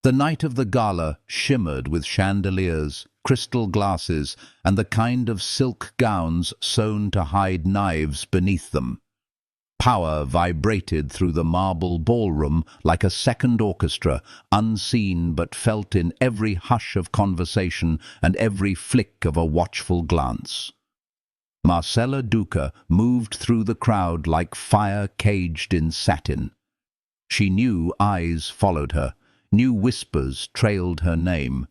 The night of the gala shimmered with chandeliers, crystal glasses, and the kind of silk gowns sewn to hide knives beneath them. Power vibrated through the marble ballroom like a second orchestra, unseen but felt in every hush of conversation and every flick of a watchful glance. Marcella Duca moved through the crowd like fire caged in satin. She knew eyes followed her, new whispers trailed her name,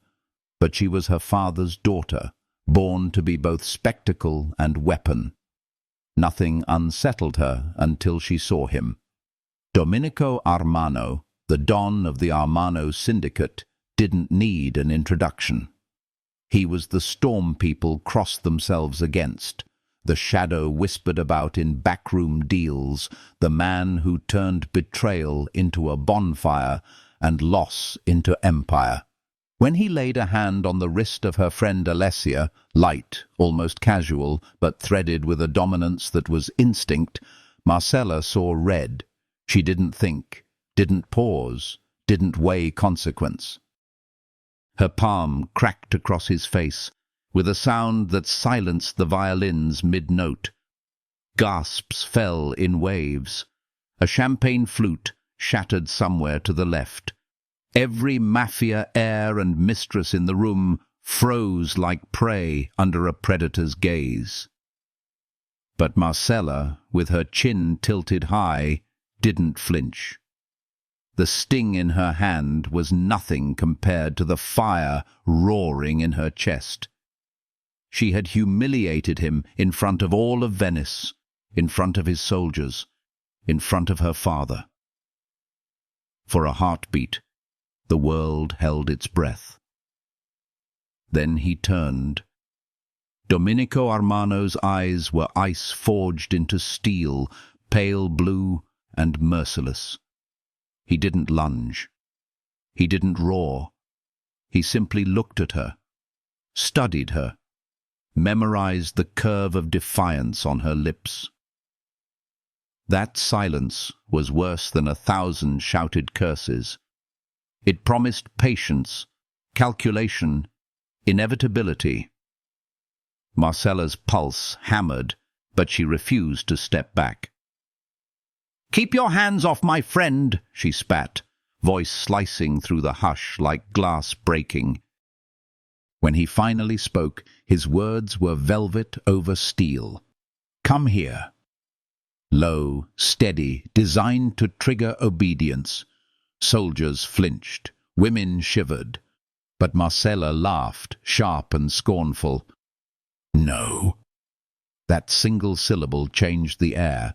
but she was her father's daughter, born to be both spectacle and weapon. Nothing unsettled her until she saw him. Domenico Armano, the don of the Armano syndicate, didn't need an introduction. He was the storm people crossed themselves against, the shadow whispered about in backroom deals, the man who turned betrayal into a bonfire and loss into empire. When he laid a hand on the wrist of her friend Alessia, light, almost casual, but threaded with a dominance that was instinct, Marcella saw red. She didn't think, didn't pause, didn't weigh consequence. Her palm cracked across his face, with a sound that silenced the violins mid-note. Gasps fell in waves. A champagne flute shattered somewhere to the left. Every Mafia heir and mistress in the room froze like prey under a predator's gaze. But Marcella, with her chin tilted high, didn't flinch. The sting in her hand was nothing compared to the fire roaring in her chest. She had humiliated him in front of all of Venice, in front of his soldiers, in front of her father. For a heartbeat, the world held its breath. Then he turned. Domenico Armano's eyes were ice forged into steel, pale blue and merciless. He didn't lunge. He didn't roar. He simply looked at her, studied her, memorized the curve of defiance on her lips. That silence was worse than 1,000 shouted curses. It promised patience, calculation, inevitability. Marcella's pulse hammered, but she refused to step back. "Keep your hands off my friend," she spat, voice slicing through the hush like glass breaking. When he finally spoke, his words were velvet over steel. "Come here." Low, steady, designed to trigger obedience. Soldiers flinched, women shivered, but Marcella laughed, sharp and scornful. "No." That single syllable changed the air.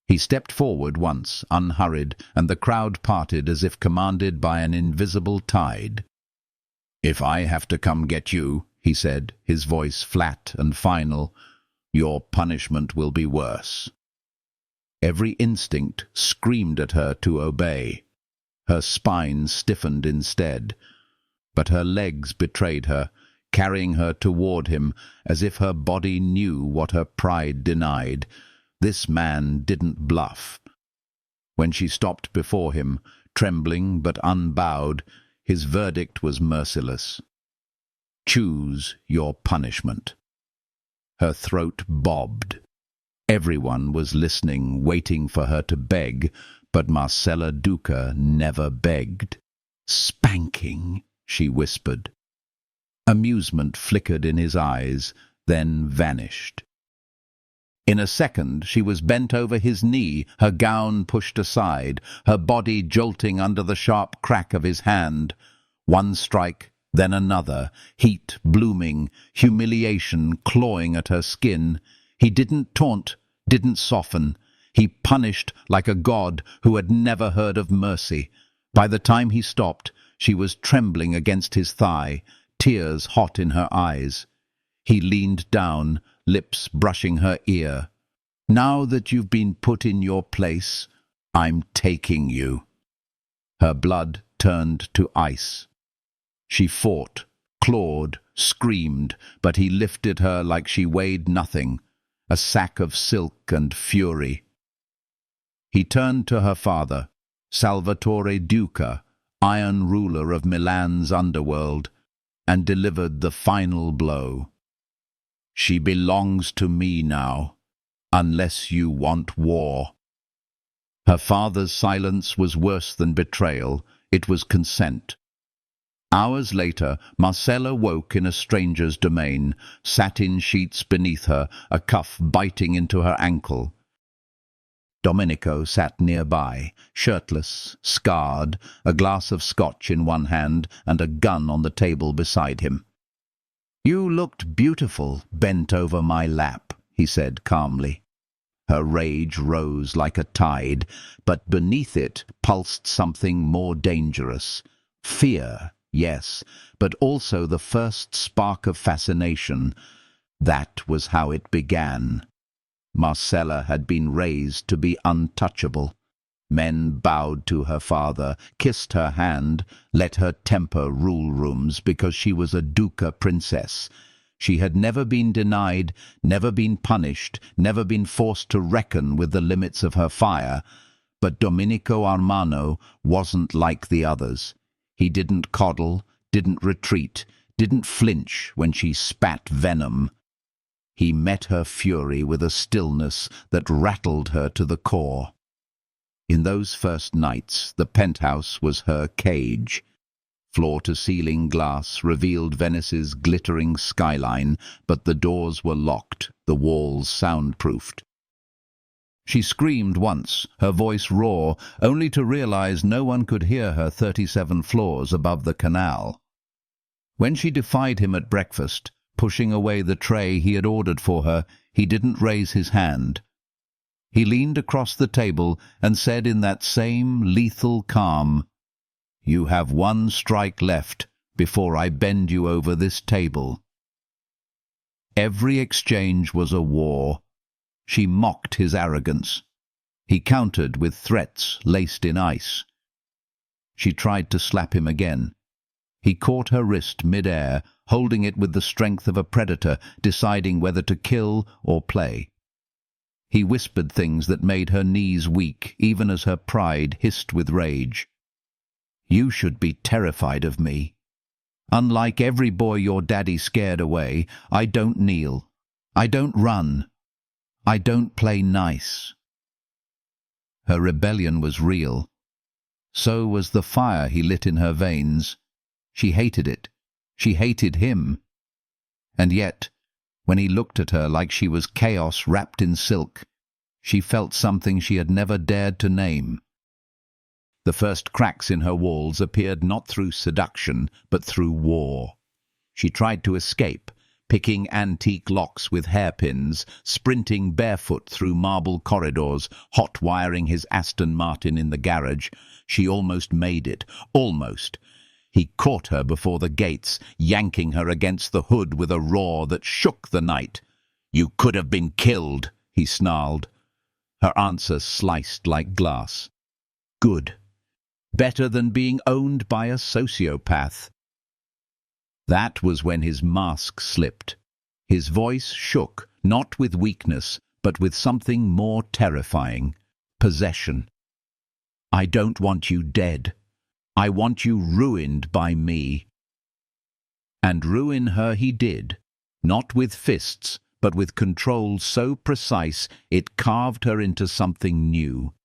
He stepped forward once, unhurried, and the crowd parted as if commanded by an invisible tide. "If I have to come get you," he said, his voice flat and final, "your punishment will be worse." Every instinct screamed at her to obey. Her spine stiffened instead, but her legs betrayed her, carrying her toward him as if her body knew what her pride denied. This man didn't bluff. When she stopped before him, trembling but unbowed, his verdict was merciless. "Choose your punishment." Her throat bobbed. Everyone was listening, waiting for her to beg, but Marcella Duca never begged. "Spanking," she whispered. Amusement flickered in his eyes, then vanished. In a second she was bent over his knee, her gown pushed aside, her body jolting under the sharp crack of his hand. One strike, then another, heat blooming, humiliation clawing at her skin. He didn't taunt, didn't soften. He punished like a god who had never heard of mercy. By the time he stopped, she was trembling against his thigh, tears hot in her eyes. He leaned down, lips brushing her ear. "Now that you've been put in your place, I'm taking you." Her blood turned to ice. She fought, clawed, screamed, but he lifted her like she weighed nothing, a sack of silk and fury. He turned to her father, Salvatore Duca, iron ruler of Milan's underworld, and delivered the final blow. "She belongs to me now, unless you want war." Her father's silence was worse than betrayal. It was consent. Hours later, Marcella woke in a stranger's domain, satin sheets beneath her, a cuff biting into her ankle. Domenico sat nearby, shirtless, scarred, a glass of scotch in one hand and a gun on the table beside him. "You looked beautiful, bent over my lap," he said calmly. Her rage rose like a tide, but beneath it pulsed something more dangerous. Fear, yes, but also the first spark of fascination. That was how it began. Marcella had been raised to be untouchable. Men bowed to her father, kissed her hand, let her temper rule rooms because she was a duca princess. She had never been denied, never been punished, never been forced to reckon with the limits of her fire. But Domenico Armano wasn't like the others. He didn't coddle, didn't retreat, didn't flinch when she spat venom. He met her fury with a stillness that rattled her to the core. In those first nights, the penthouse was her cage. Floor-to-ceiling glass revealed Venice's glittering skyline, but the doors were locked, the walls soundproofed. She screamed once, her voice raw, only to realize no one could hear her 37 floors above the canal. When she defied him at breakfast, pushing away the tray he had ordered for her, he didn't raise his hand. He leaned across the table and said in that same lethal calm, "You have one strike left before I bend you over this table." Every exchange was a war. She mocked his arrogance. He countered with threats laced in ice. She tried to slap him again. He caught her wrist mid-air, holding it with the strength of a predator, deciding whether to kill or play. He whispered things that made her knees weak, even as her pride hissed with rage. "You should be terrified of me. Unlike every boy your daddy scared away, I don't kneel. I don't run. I don't play nice." Her rebellion was real. So was the fire he lit in her veins. She hated it. She hated him. And yet, when he looked at her like she was chaos wrapped in silk, she felt something she had never dared to name. The first cracks in her walls appeared not through seduction, but through war. She tried to escape, picking antique locks with hairpins, sprinting barefoot through marble corridors, hot-wiring his Aston Martin in the garage. She almost made it. Almost. He caught her before the gates, yanking her against the hood with a roar that shook the night. "You could have been killed," he snarled. Her answer sliced like glass. "Good. Better than being owned by a sociopath." That was when his mask slipped. His voice shook, not with weakness, but with something more terrifying. Possession. "I don't want you dead. I want you ruined by me." And ruin her he did, not with fists, but with control so precise it carved her into something new.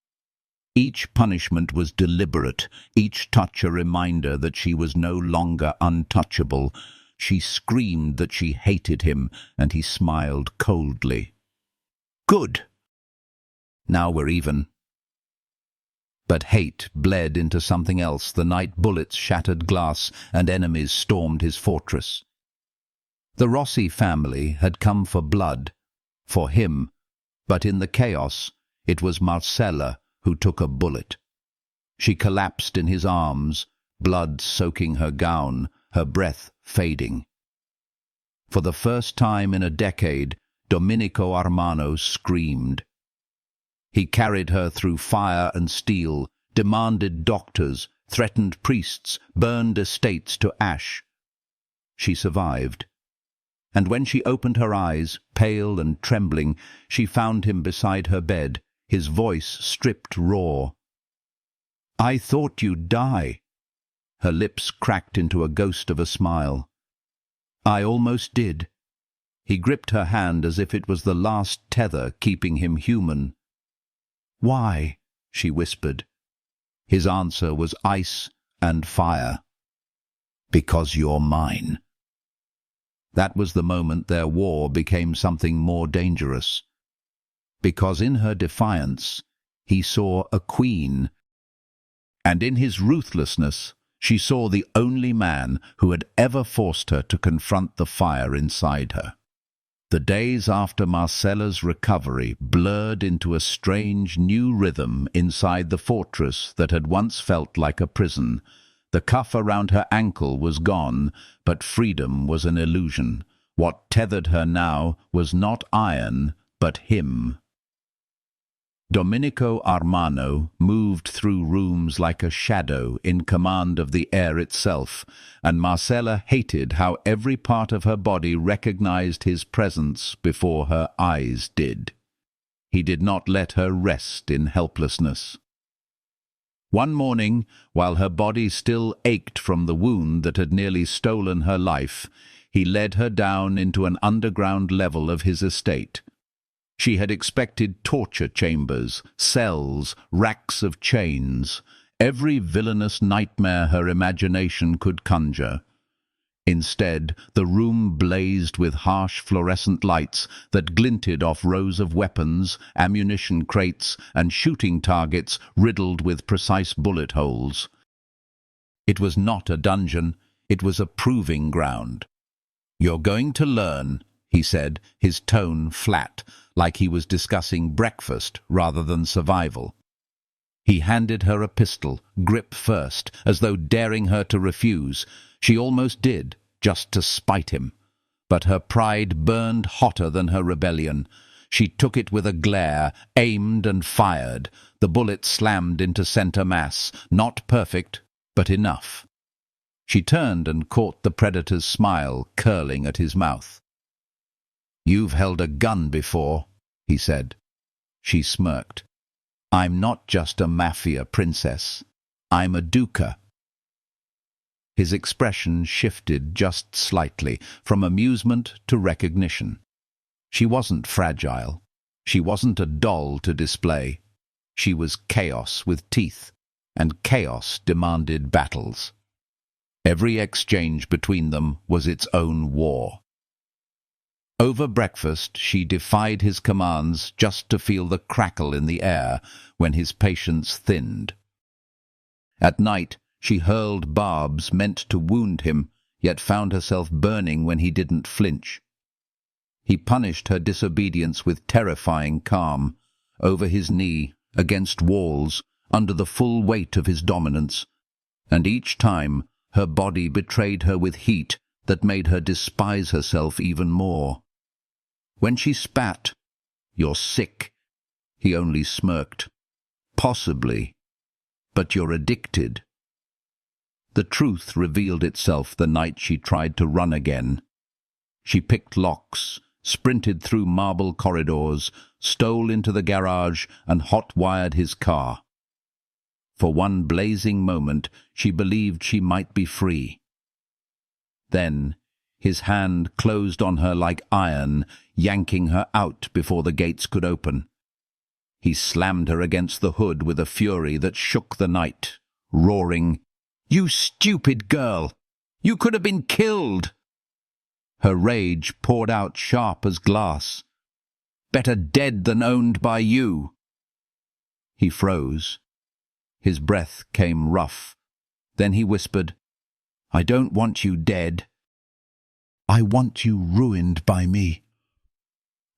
Each punishment was deliberate, each touch a reminder that she was no longer untouchable. She screamed that she hated him, and he smiled coldly. "Good. Now we're even." But hate bled into something else the night bullets shattered glass and enemies stormed his fortress. The Rossi family had come for blood, for him, but in the chaos it was Marcella who took a bullet. She collapsed in his arms, blood soaking her gown, her breath fading. For the first time in a decade, Domenico Armano screamed. He carried her through fire and steel, demanded doctors, threatened priests, burned estates to ash. She survived. And when she opened her eyes, pale and trembling, she found him beside her bed, his voice stripped raw. "I thought you'd die." Her lips cracked into a ghost of a smile. "I almost did." He gripped her hand as if it was the last tether keeping him human. "Why?" she whispered. His answer was ice and fire. "Because you're mine." That was the moment their war became something more dangerous. Because in her defiance, he saw a queen, and in his ruthlessness, she saw the only man who had ever forced her to confront the fire inside her. The days after Marcella's recovery blurred into a strange new rhythm inside the fortress that had once felt like a prison. The cuff around her ankle was gone, but freedom was an illusion. What tethered her now was not iron, but him. Domenico Armano moved through rooms like a shadow in command of the air itself, and Marcella hated how every part of her body recognized his presence before her eyes did. He did not let her rest in helplessness. One morning, while her body still ached from the wound that had nearly stolen her life, he led her down into an underground level of his estate. She had expected torture chambers, cells, racks of chains, every villainous nightmare her imagination could conjure. Instead, the room blazed with harsh fluorescent lights that glinted off rows of weapons, ammunition crates, and shooting targets riddled with precise bullet holes. It was not a dungeon, it was a proving ground. "You're going to learn," he said, his tone flat, like he was discussing breakfast rather than survival. He handed her a pistol, grip first, as though daring her to refuse. She almost did, just to spite him. But her pride burned hotter than her rebellion. She took it with a glare, aimed and fired. The bullet slammed into center mass, not perfect, but enough. She turned and caught the predator's smile curling at his mouth. "You've held a gun before," he said. She smirked. "I'm not just a Mafia princess. I'm a duca." His expression shifted just slightly, from amusement to recognition. She wasn't fragile. She wasn't a doll to display. She was chaos with teeth, and chaos demanded battles. Every exchange between them was its own war. Over breakfast, she defied his commands just to feel the crackle in the air when his patience thinned. At night, she hurled barbs meant to wound him, yet found herself burning when he didn't flinch. He punished her disobedience with terrifying calm, over his knee, against walls, under the full weight of his dominance, and each time her body betrayed her with heat that made her despise herself even more. When she spat, "You're sick," he only smirked. "Possibly, but you're addicted." The truth revealed itself the night she tried to run again. She picked locks, sprinted through marble corridors, stole into the garage and hot-wired his car. For one blazing moment, she believed she might be free. Then, his hand closed on her like iron, yanking her out before the gates could open. He slammed her against the hood with a fury that shook the night, roaring, "You stupid girl! You could have been killed!" Her rage poured out sharp as glass. "Better dead than owned by you." He froze. His breath came rough. Then he whispered, "I don't want you dead. I want you ruined by me."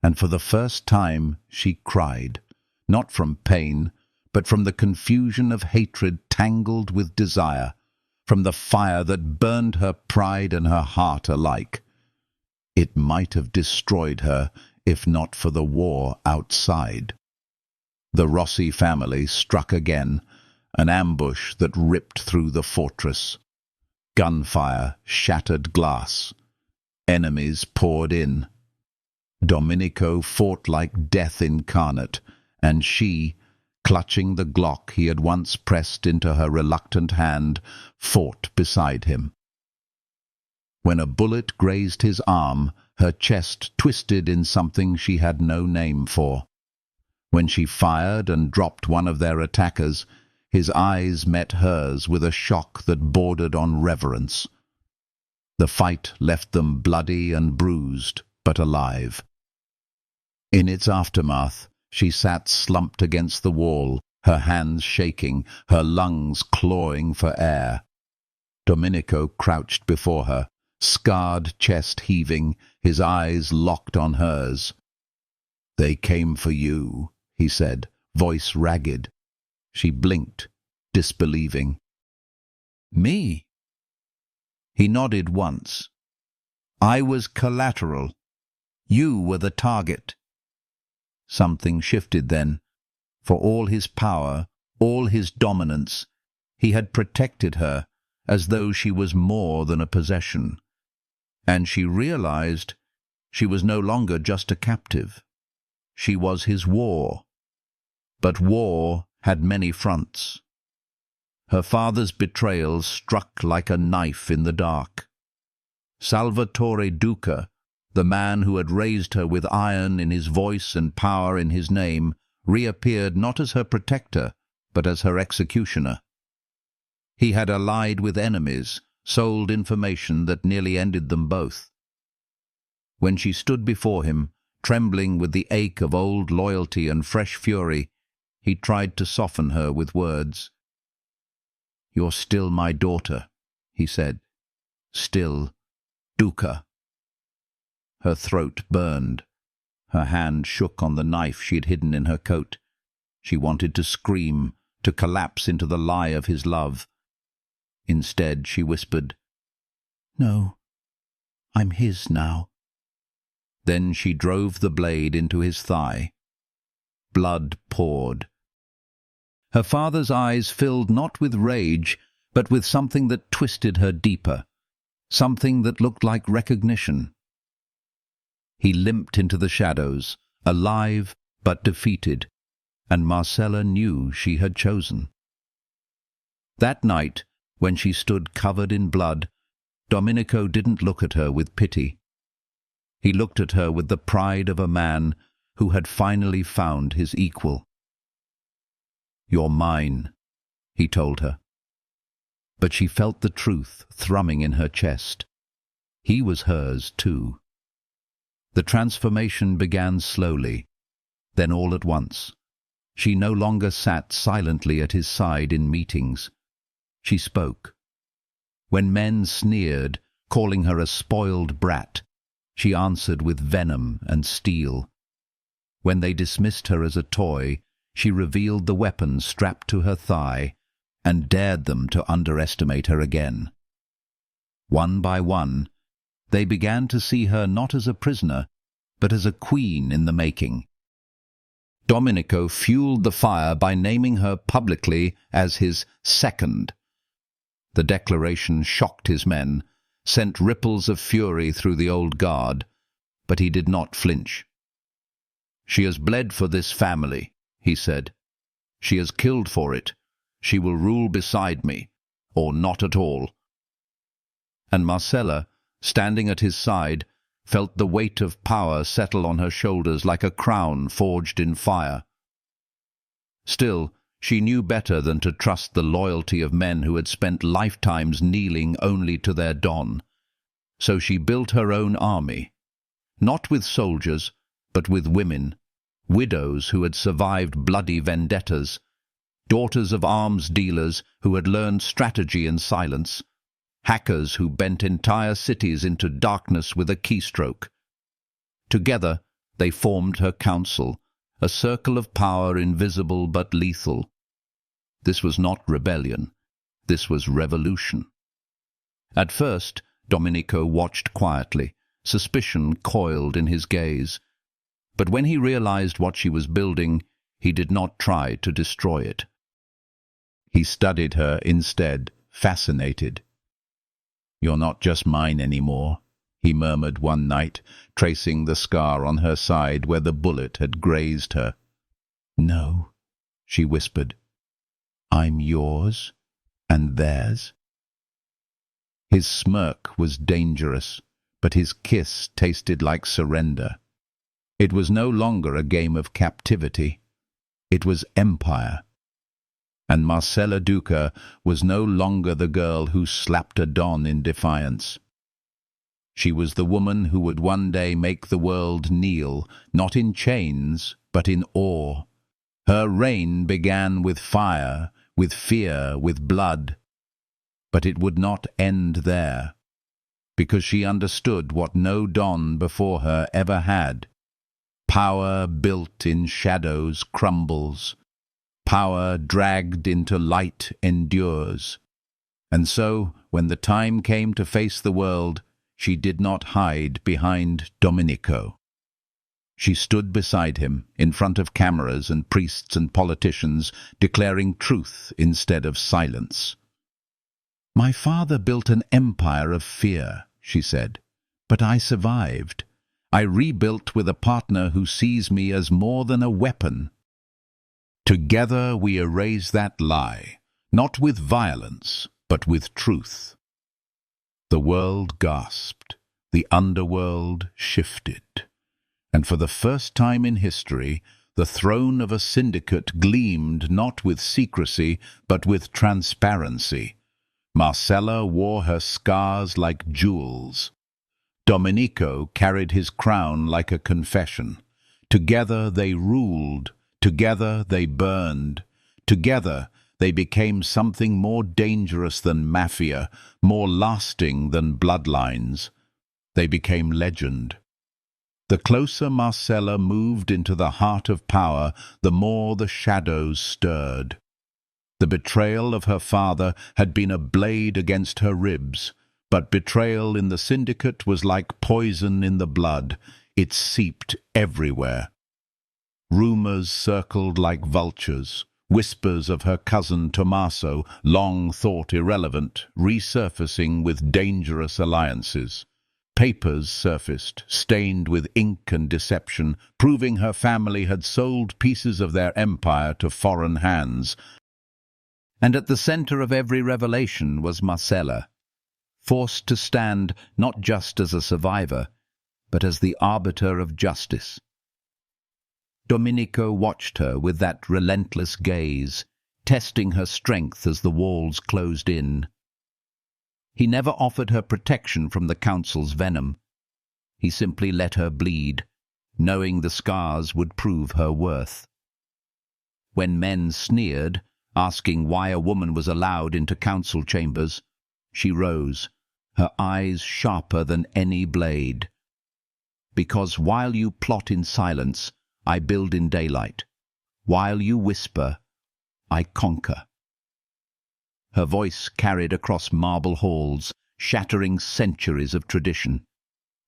And for the first time she cried, not from pain, but from the confusion of hatred tangled with desire, from the fire that burned her pride and her heart alike. It might have destroyed her if not for the war outside. The Rossi family struck again, an ambush that ripped through the fortress. Gunfire shattered glass. Enemies poured in. Domenico fought like death incarnate, and she, clutching the Glock he had once pressed into her reluctant hand, fought beside him. When a bullet grazed his arm, her chest twisted in something she had no name for. When she fired and dropped one of their attackers, his eyes met hers with a shock that bordered on reverence. The fight left them bloody and bruised, but alive. In its aftermath, she sat slumped against the wall, her hands shaking, her lungs clawing for air. Domenico crouched before her, scarred chest heaving, his eyes locked on hers. "They came for you," he said, voice ragged. She blinked, disbelieving. "Me?" He nodded once. "I was collateral. You were the target." Something shifted then. For all his power, all his dominance, he had protected her as though she was more than a possession. And she realized she was no longer just a captive. She was his war. But war had many fronts. Her father's betrayal struck like a knife in the dark. Salvatore Duca, the man who had raised her with iron in his voice and power in his name, reappeared not as her protector, but as her executioner. He had allied with enemies, sold information that nearly ended them both. When she stood before him, trembling with the ache of old loyalty and fresh fury, he tried to soften her with words. "You're still my daughter," he said. "Still Duca." Her throat burned. Her hand shook on the knife she had hidden in her coat. She wanted to scream, to collapse into the lie of his love. Instead, she whispered, "No, I'm his now." Then she drove the blade into his thigh. Blood poured. Her father's eyes filled not with rage, but with something that twisted her deeper, something that looked like recognition. He limped into the shadows, alive but defeated, and Marcella knew she had chosen. That night, when she stood covered in blood, Domenico didn't look at her with pity. He looked at her with the pride of a man who had finally found his equal. "You're mine," he told her. But she felt the truth thrumming in her chest. He was hers too. The transformation began slowly, then all at once. She no longer sat silently at his side in meetings. She spoke. When men sneered, calling her a spoiled brat, she answered with venom and steel. When they dismissed her as a toy, she revealed the weapon strapped to her thigh and dared them to underestimate her again. One by one, they began to see her not as a prisoner, but as a queen in the making. Domenico fueled the fire by naming her publicly as his second. The declaration shocked his men, sent ripples of fury through the old guard, but he did not flinch. "She has bled for this family," he said. "She has killed for it. She will rule beside me, or not at all." And Marcella, standing at his side, felt the weight of power settle on her shoulders like a crown forged in fire. Still, she knew better than to trust the loyalty of men who had spent lifetimes kneeling only to their don. So she built her own army, not with soldiers, but with women, widows who had survived bloody vendettas, daughters of arms dealers who had learned strategy in silence, hackers who bent entire cities into darkness with a keystroke. Together, they formed her council, a circle of power invisible but lethal. This was not rebellion. This was revolution. At first, Domenico watched quietly, suspicion coiled in his gaze. But when he realized what she was building, he did not try to destroy it. He studied her instead, fascinated. "You're not just mine anymore," he murmured one night, tracing the scar on her side where the bullet had grazed her. "No," she whispered. I'm yours and theirs. His smirk was dangerous, but his kiss tasted like surrender. It was no longer a game of captivity. It was empire. And Marcella Duca was no longer the girl who slapped a don in defiance. She was the woman who would one day make the world kneel, not in chains, but in awe. Her reign began with fire, with fear, with blood. But it would not end there, because she understood what no don before her ever had. Power built in shadows crumbles. Power dragged into light endures. And so, when the time came to face the world, she did not hide behind Domenico. She stood beside him, in front of cameras and priests and politicians, declaring truth instead of silence. My father built an empire of fear, she said, but I survived. I rebuilt with a partner who sees me as more than a weapon. Together we erase that lie, not with violence, but with truth. The world gasped, the underworld shifted, and for the first time in history, the throne of a syndicate gleamed not with secrecy, but with transparency. Marcella wore her scars like jewels. Domenico carried his crown like a confession. Together they ruled, together they burned, together they became something more dangerous than Mafia, more lasting than bloodlines. They became legend. The closer Marcella moved into the heart of power, the more the shadows stirred. The betrayal of her father had been a blade against her ribs, but betrayal in the syndicate was like poison in the blood. It seeped everywhere. Rumors circled like vultures. Whispers of her cousin Tommaso, long thought irrelevant, resurfacing with dangerous alliances. Papers surfaced, stained with ink and deception, proving her family had sold pieces of their empire to foreign hands. And at the center of every revelation was Marcella, forced to stand not just as a survivor, but as the arbiter of justice. Domenico watched her with that relentless gaze, testing her strength as the walls closed in. He never offered her protection from the council's venom. He simply let her bleed, knowing the scars would prove her worth. When men sneered, asking why a woman was allowed into council chambers, she rose, her eyes sharper than any blade. Because while you plot in silence, I build in daylight. While you whisper, I conquer. Her voice carried across marble halls, shattering centuries of tradition.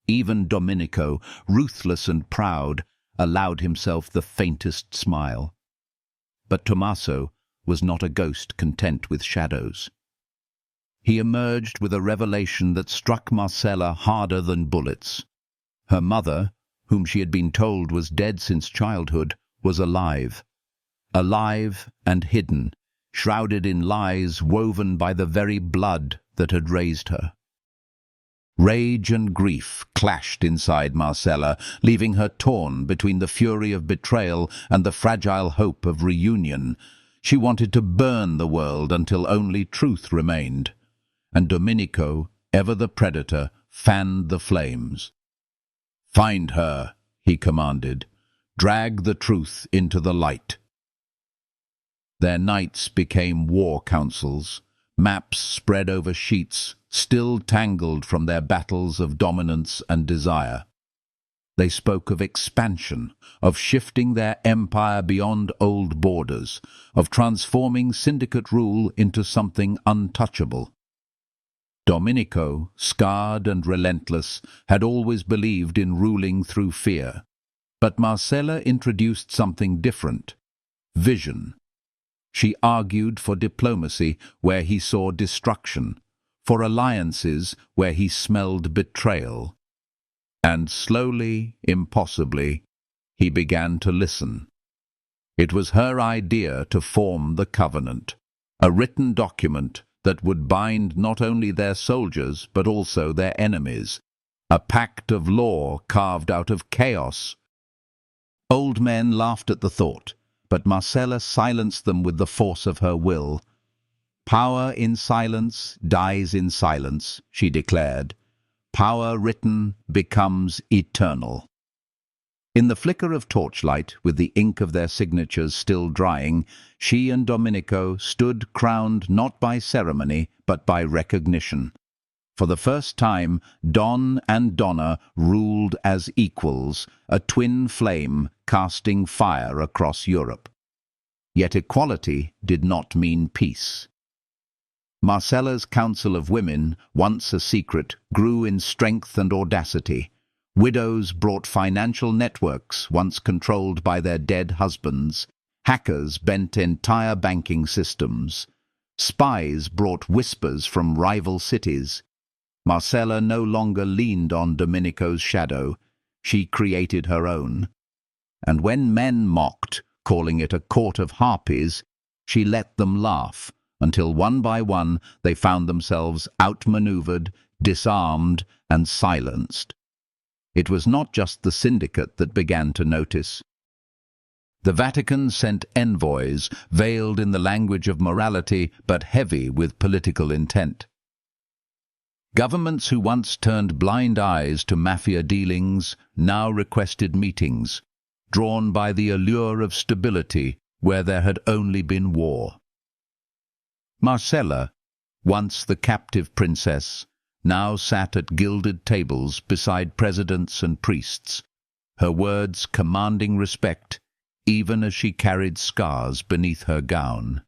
Even Domenico, ruthless and proud, allowed himself the faintest smile. But Tommaso was not a ghost content with shadows. He emerged with a revelation that struck Marcella harder than bullets. Her mother, whom she had been told was dead since childhood, was alive. Alive and hidden, shrouded in lies woven by the very blood that had raised her. Rage and grief clashed inside Marcella, leaving her torn between the fury of betrayal and the fragile hope of reunion. She wanted to burn the world until only truth remained. And Domenico, ever the predator, fanned the flames. "Find her," he commanded. "Drag the truth into the light." Their nights became war councils, maps spread over sheets, still tangled from their battles of dominance and desire. They spoke of expansion, of shifting their empire beyond old borders, of transforming syndicate rule into something untouchable. Domenico, scarred and relentless, had always believed in ruling through fear. But Marcella introduced something different: vision. She argued for diplomacy where he saw destruction, for alliances where he smelled betrayal. And slowly, impossibly, he began to listen. It was her idea to form the Covenant, a written document that would bind not only their soldiers but also their enemies, a pact of law carved out of chaos. Old men laughed at the thought, but Marcella silenced them with the force of her will. "Power in silence dies in silence," she declared. "Power written becomes eternal." In the flicker of torchlight, with the ink of their signatures still drying, she and Domenico stood crowned not by ceremony, but by recognition. For the first time, Don and Donna ruled as equals, a twin flame casting fire across Europe. Yet equality did not mean peace. Marcella's Council of Women, once a secret, grew in strength and audacity. Widows brought financial networks once controlled by their dead husbands. Hackers bent entire banking systems. Spies brought whispers from rival cities. Marcella no longer leaned on Domenico's shadow. She created her own. And when men mocked, calling it a court of harpies, she let them laugh, until one by one they found themselves outmaneuvered, disarmed, and silenced. It was not just the syndicate that began to notice. The Vatican sent envoys, veiled in the language of morality, but heavy with political intent. Governments who once turned blind eyes to Mafia dealings now requested meetings, drawn by the allure of stability where there had only been war. Marcella, once the captive princess, now sat at gilded tables beside presidents and priests, her words commanding respect, even as she carried scars beneath her gown.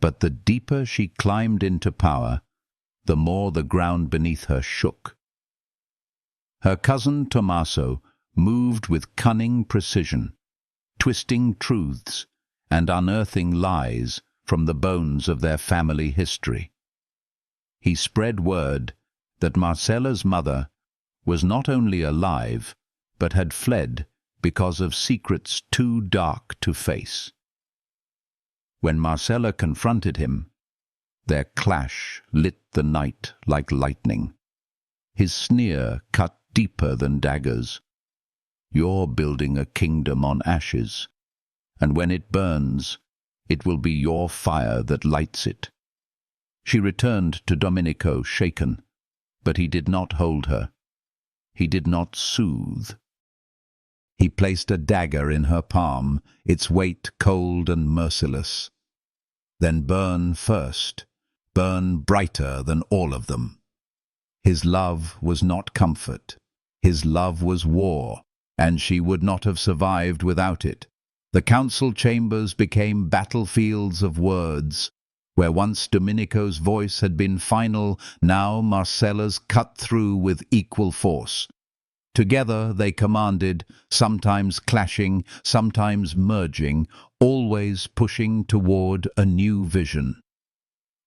But the deeper she climbed into power, the more the ground beneath her shook. Her cousin Tommaso moved with cunning precision, twisting truths and unearthing lies from the bones of their family history. He spread word that Marcella's mother was not only alive, but had fled because of secrets too dark to face. When Marcella confronted him, their clash lit the night like lightning. His sneer cut deeper than daggers. "You're building a kingdom on ashes, and when it burns, it will be your fire that lights it." She returned to Domenico shaken, but he did not hold her. He did not soothe. He placed a dagger in her palm, its weight cold and merciless. "Then burn first, burn brighter than all of them." His love was not comfort. His love was war, and she would not have survived without it. The council chambers became battlefields of words. Where once Domenico's voice had been final, now Marcella's cut through with equal force. Together they commanded, sometimes clashing, sometimes merging, always pushing toward a new vision.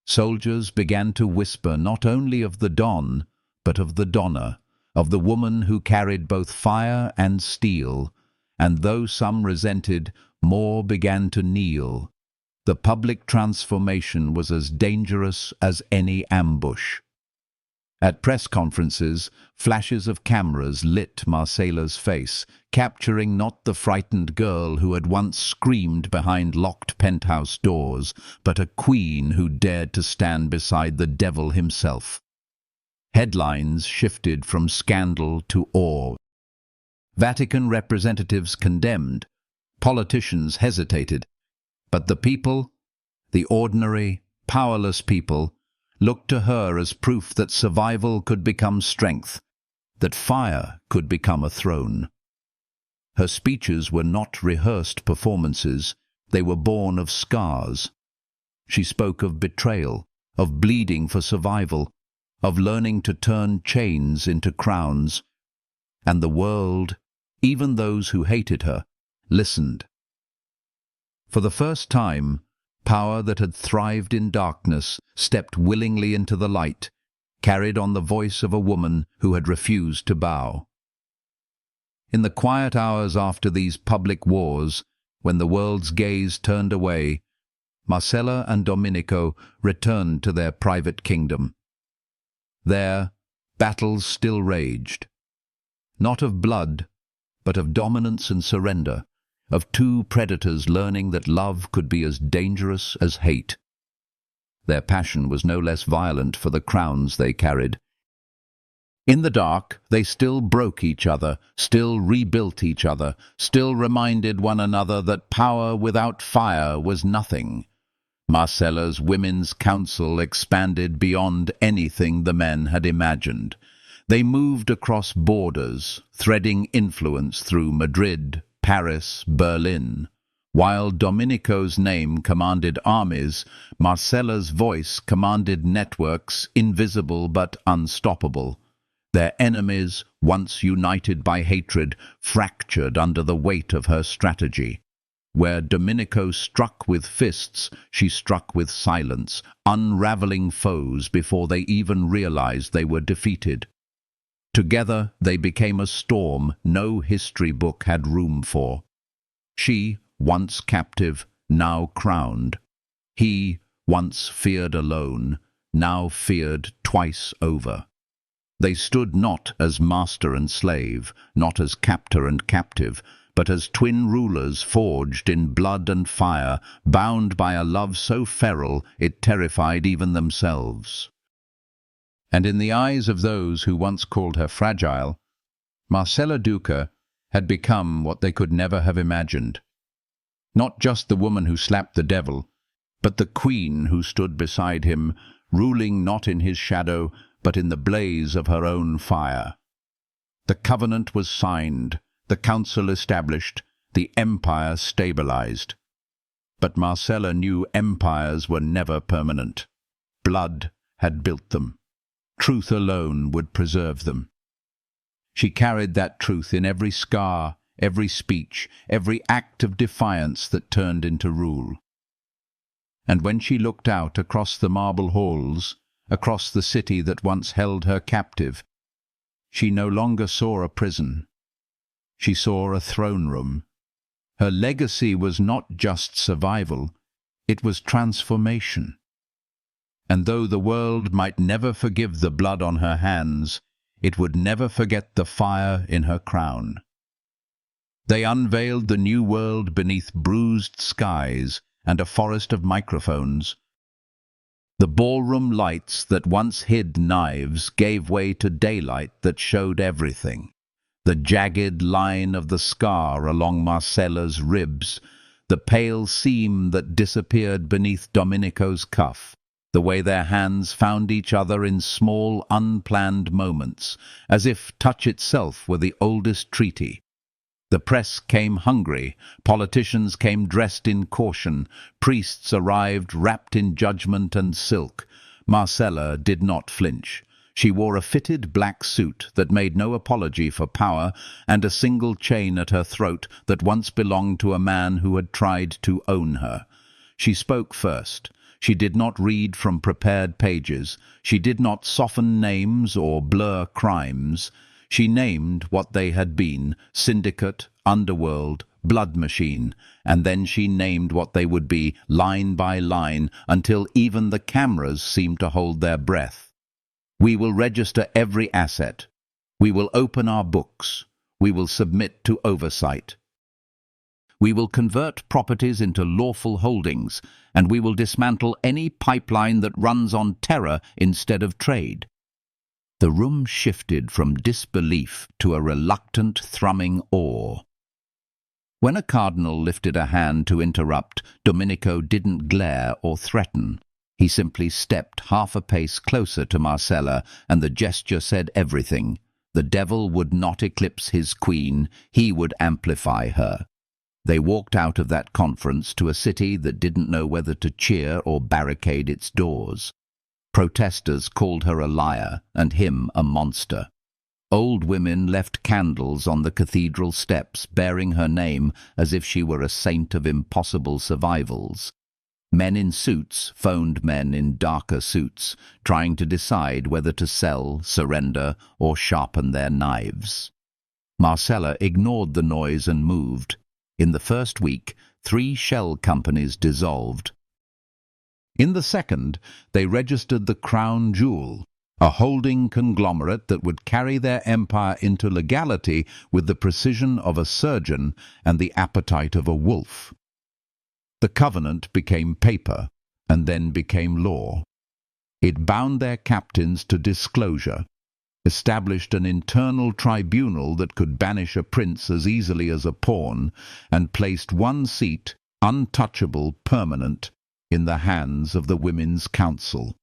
Soldiers began to whisper not only of the Don, but of the Donna, of the woman who carried both fire and steel, and though some resented, more began to kneel. The public transformation was as dangerous as any ambush. At press conferences, flashes of cameras lit Marcella's face, capturing not the frightened girl who had once screamed behind locked penthouse doors, but a queen who dared to stand beside the devil himself. Headlines shifted from scandal to awe. Vatican representatives condemned. Politicians hesitated. But the people, the ordinary, powerless people, looked to her as proof that survival could become strength, that fire could become a throne. Her speeches were not rehearsed performances, they were born of scars. She spoke of betrayal, of bleeding for survival, of learning to turn chains into crowns. And the world, even those who hated her, listened. For the first time, power that had thrived in darkness stepped willingly into the light, carried on the voice of a woman who had refused to bow. In the quiet hours after these public wars, when the world's gaze turned away, Marcella and Domenico returned to their private kingdom. There, battles still raged. Not of blood, but of dominance and surrender, of two predators learning that love could be as dangerous as hate. Their passion was no less violent for the crowns they carried. In the dark, they still broke each other, still rebuilt each other, still reminded one another that power without fire was nothing. Marcella's Women's Council expanded beyond anything the men had imagined. They moved across borders, threading influence through Madrid, Paris, Berlin. While Domenico's name commanded armies, Marcella's voice commanded networks invisible but unstoppable. Their enemies, once united by hatred, fractured under the weight of her strategy. Where Domenico struck with fists, she struck with silence, unraveling foes before they even realized they were defeated. Together they became a storm no history book had room for. She, once captive, now crowned. He, once feared alone, now feared twice over. They stood not as master and slave, not as captor and captive, but as twin rulers forged in blood and fire, bound by a love so feral it terrified even themselves. And in the eyes of those who once called her fragile, Marcella Duca had become what they could never have imagined. Not just the woman who slapped the devil, but the queen who stood beside him, ruling not in his shadow, but in the blaze of her own fire. The covenant was signed, the council established, the empire stabilized. But Marcella knew empires were never permanent. Blood had built them. Truth alone would preserve them. She carried that truth in every scar, every speech, every act of defiance that turned into rule. And when she looked out across the marble halls, across the city that once held her captive, she no longer saw a prison. She saw a throne room. Her legacy was not just survival, it was transformation. And though the world might never forgive the blood on her hands, it would never forget the fire in her crown. They unveiled the new world beneath bruised skies and a forest of microphones. The ballroom lights that once hid knives gave way to daylight that showed everything. The jagged line of the scar along Marcella's ribs, the pale seam that disappeared beneath Domenico's cuff, the way their hands found each other in small, unplanned moments, as if touch itself were the oldest treaty. The press came hungry, politicians came dressed in caution, priests arrived wrapped in judgment and silk. Marcella did not flinch. She wore a fitted black suit that made no apology for power, and a single chain at her throat that once belonged to a man who had tried to own her. She spoke first. She did not read from prepared pages. She did not soften names or blur crimes. She named what they had been: syndicate, underworld, blood machine, and then she named what they would be, line by line, until even the cameras seemed to hold their breath. We will register every asset. We will open our books. We will submit to oversight. We will convert properties into lawful holdings, and we will dismantle any pipeline that runs on terror instead of trade. The room shifted from disbelief to a reluctant, thrumming awe. When a cardinal lifted a hand to interrupt, Domenico didn't glare or threaten. He simply stepped half a pace closer to Marcella, and the gesture said everything. The devil would not eclipse his queen, he would amplify her. They walked out of that conference to a city that didn't know whether to cheer or barricade its doors. Protesters called her a liar and him a monster. Old women left candles on the cathedral steps bearing her name as if she were a saint of impossible survivals. Men in suits phoned men in darker suits, trying to decide whether to sell, surrender, or sharpen their knives. Marcella ignored the noise and moved. In the first week, 3 shell companies dissolved. In the second, they registered the Crown Jewel, a holding conglomerate that would carry their empire into legality with the precision of a surgeon and the appetite of a wolf. The covenant became paper, and then became law. It bound their captains to disclosure, established an internal tribunal that could banish a prince as easily as a pawn, and placed one seat, untouchable, permanent, in the hands of the Women's Council.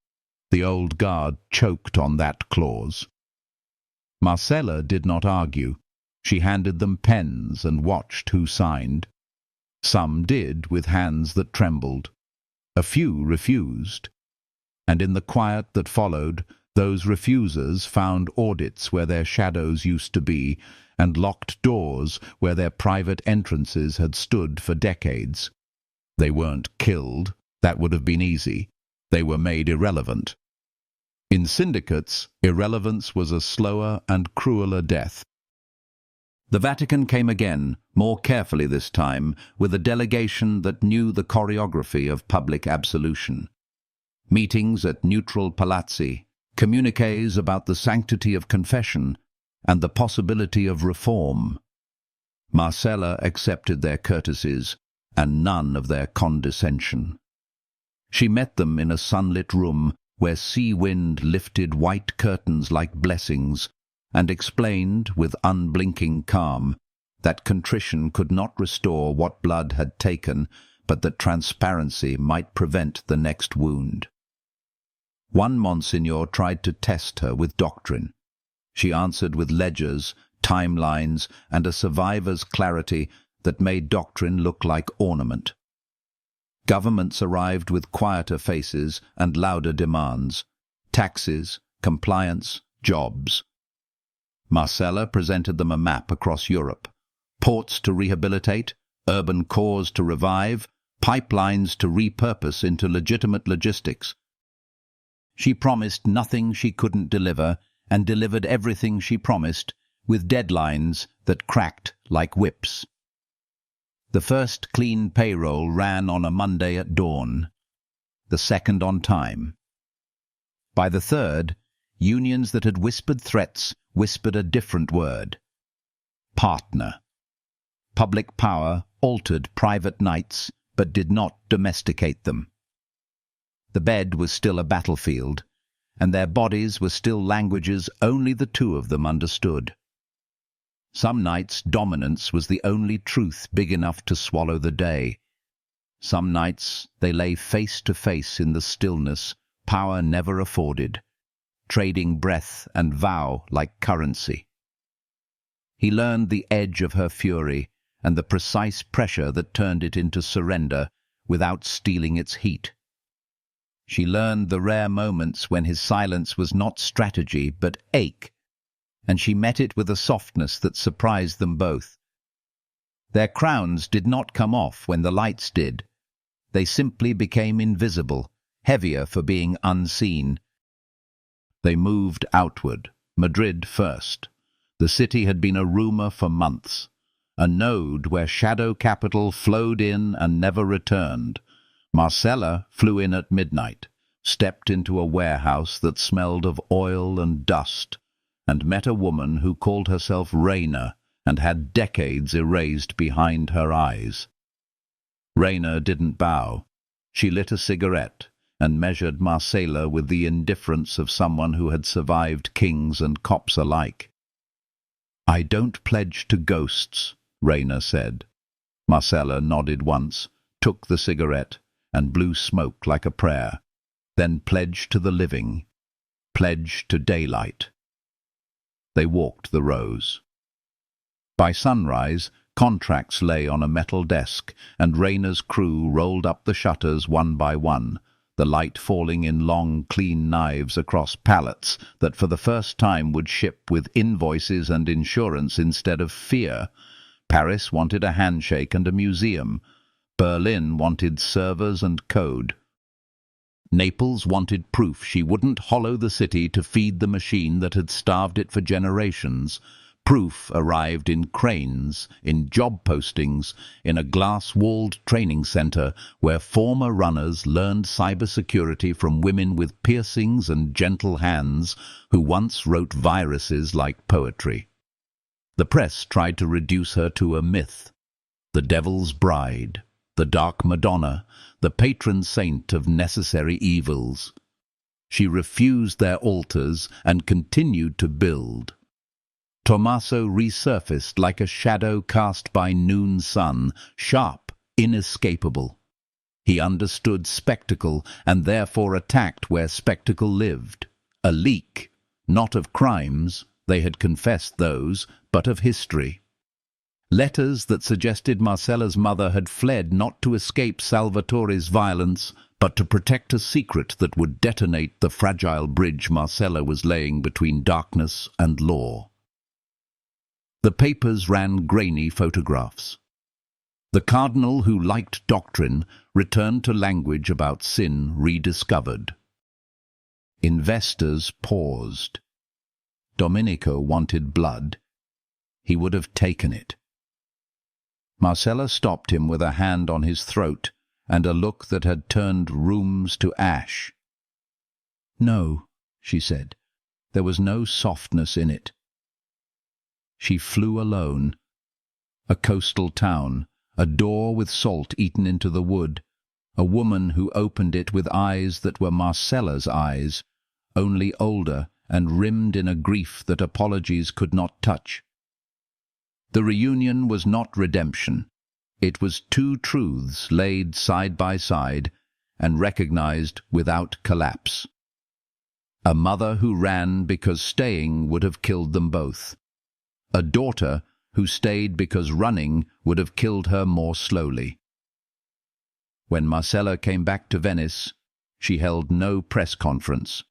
The old guard choked on that clause. Marcella did not argue. She handed them pens and watched who signed. Some did, with hands that trembled. A few refused. And in the quiet that followed, those refusers found audits where their shadows used to be, and locked doors where their private entrances had stood for decades. They weren't killed. That would have been easy. They were made irrelevant. In syndicates, irrelevance was a slower and crueler death. The Vatican came again, more carefully this time, with a delegation that knew the choreography of public absolution. Meetings at neutral palazzi, communiques about the sanctity of confession and the possibility of reform. Marcella accepted their courtesies and none of their condescension. She met them in a sunlit room where sea wind lifted white curtains like blessings, and explained with unblinking calm that contrition could not restore what blood had taken, but that transparency might prevent the next wound. One Monsignor tried to test her with doctrine. She answered with ledgers, timelines, and a survivor's clarity that made doctrine look like ornament. Governments arrived with quieter faces and louder demands: taxes, compliance, jobs. Marcella presented them a map across Europe: ports to rehabilitate, urban cores to revive, pipelines to repurpose into legitimate logistics. She promised nothing she couldn't deliver, and delivered everything she promised, with deadlines that cracked like whips. The first clean payroll ran on a Monday at dawn, the second on time. By the third, unions that had whispered threats whispered a different word: partner. Public power altered private nights, but did not domesticate them. The bed was still a battlefield, and their bodies were still languages only the two of them understood. Some nights dominance was the only truth big enough to swallow the day. Some nights they lay face to face in the stillness power never afforded, trading breath and vow like currency. He learned the edge of her fury and the precise pressure that turned it into surrender without stealing its heat. She learned the rare moments when his silence was not strategy but ache, and she met it with a softness that surprised them both. Their crowns did not come off when the lights did. They simply became invisible, heavier for being unseen. They moved outward, Madrid first. The city had been a rumor for months, a node where shadow capital flowed in and never returned. Marcella flew in at midnight, stepped into a warehouse that smelled of oil and dust, and met a woman who called herself Reina and had decades erased behind her eyes. Reina didn't bow. She lit a cigarette and measured Marcella with the indifference of someone who had survived kings and cops alike. "I don't pledge to ghosts," Reina said. Marcella nodded once, took the cigarette, and blew smoke like a prayer. Then pledged to the living, pledged to daylight. They walked the rows. By sunrise, contracts lay on a metal desk, and Reina's crew rolled up the shutters one by one, the light falling in long, clean knives across pallets that for the first time would ship with invoices and insurance instead of fear. Paris wanted a handshake and a museum. Berlin wanted servers and code. Naples wanted proof she wouldn't hollow the city to feed the machine that had starved it for generations. Proof arrived in cranes, in job postings, in a glass-walled training center where former runners learned cybersecurity from women with piercings and gentle hands who once wrote viruses like poetry. The press tried to reduce her to a myth, the devil's bride, the dark Madonna, the patron saint of necessary evils. She refused their altars and continued to build. Tommaso resurfaced like a shadow cast by noon sun, sharp, inescapable. He understood spectacle and therefore attacked where spectacle lived. A leak, not of crimes, they had confessed those, but of history. Letters that suggested Marcella's mother had fled not to escape Salvatore's violence, but to protect a secret that would detonate the fragile bridge Marcella was laying between darkness and law. The papers ran grainy photographs. The cardinal who liked doctrine returned to language about sin rediscovered. Investors paused. Domenico wanted blood. He would have taken it. Marcella stopped him with a hand on his throat and a look that had turned rooms to ash. "No," she said. There was no softness in it. She flew alone. A coastal town, a door with salt eaten into the wood, a woman who opened it with eyes that were Marcella's eyes, only older and rimmed in a grief that apologies could not touch. The reunion was not redemption. It was two truths laid side by side and recognized without collapse. A mother who ran because staying would have killed them both. A daughter who stayed because running would have killed her more slowly. When Marcella came back to Venice, she held no press conference.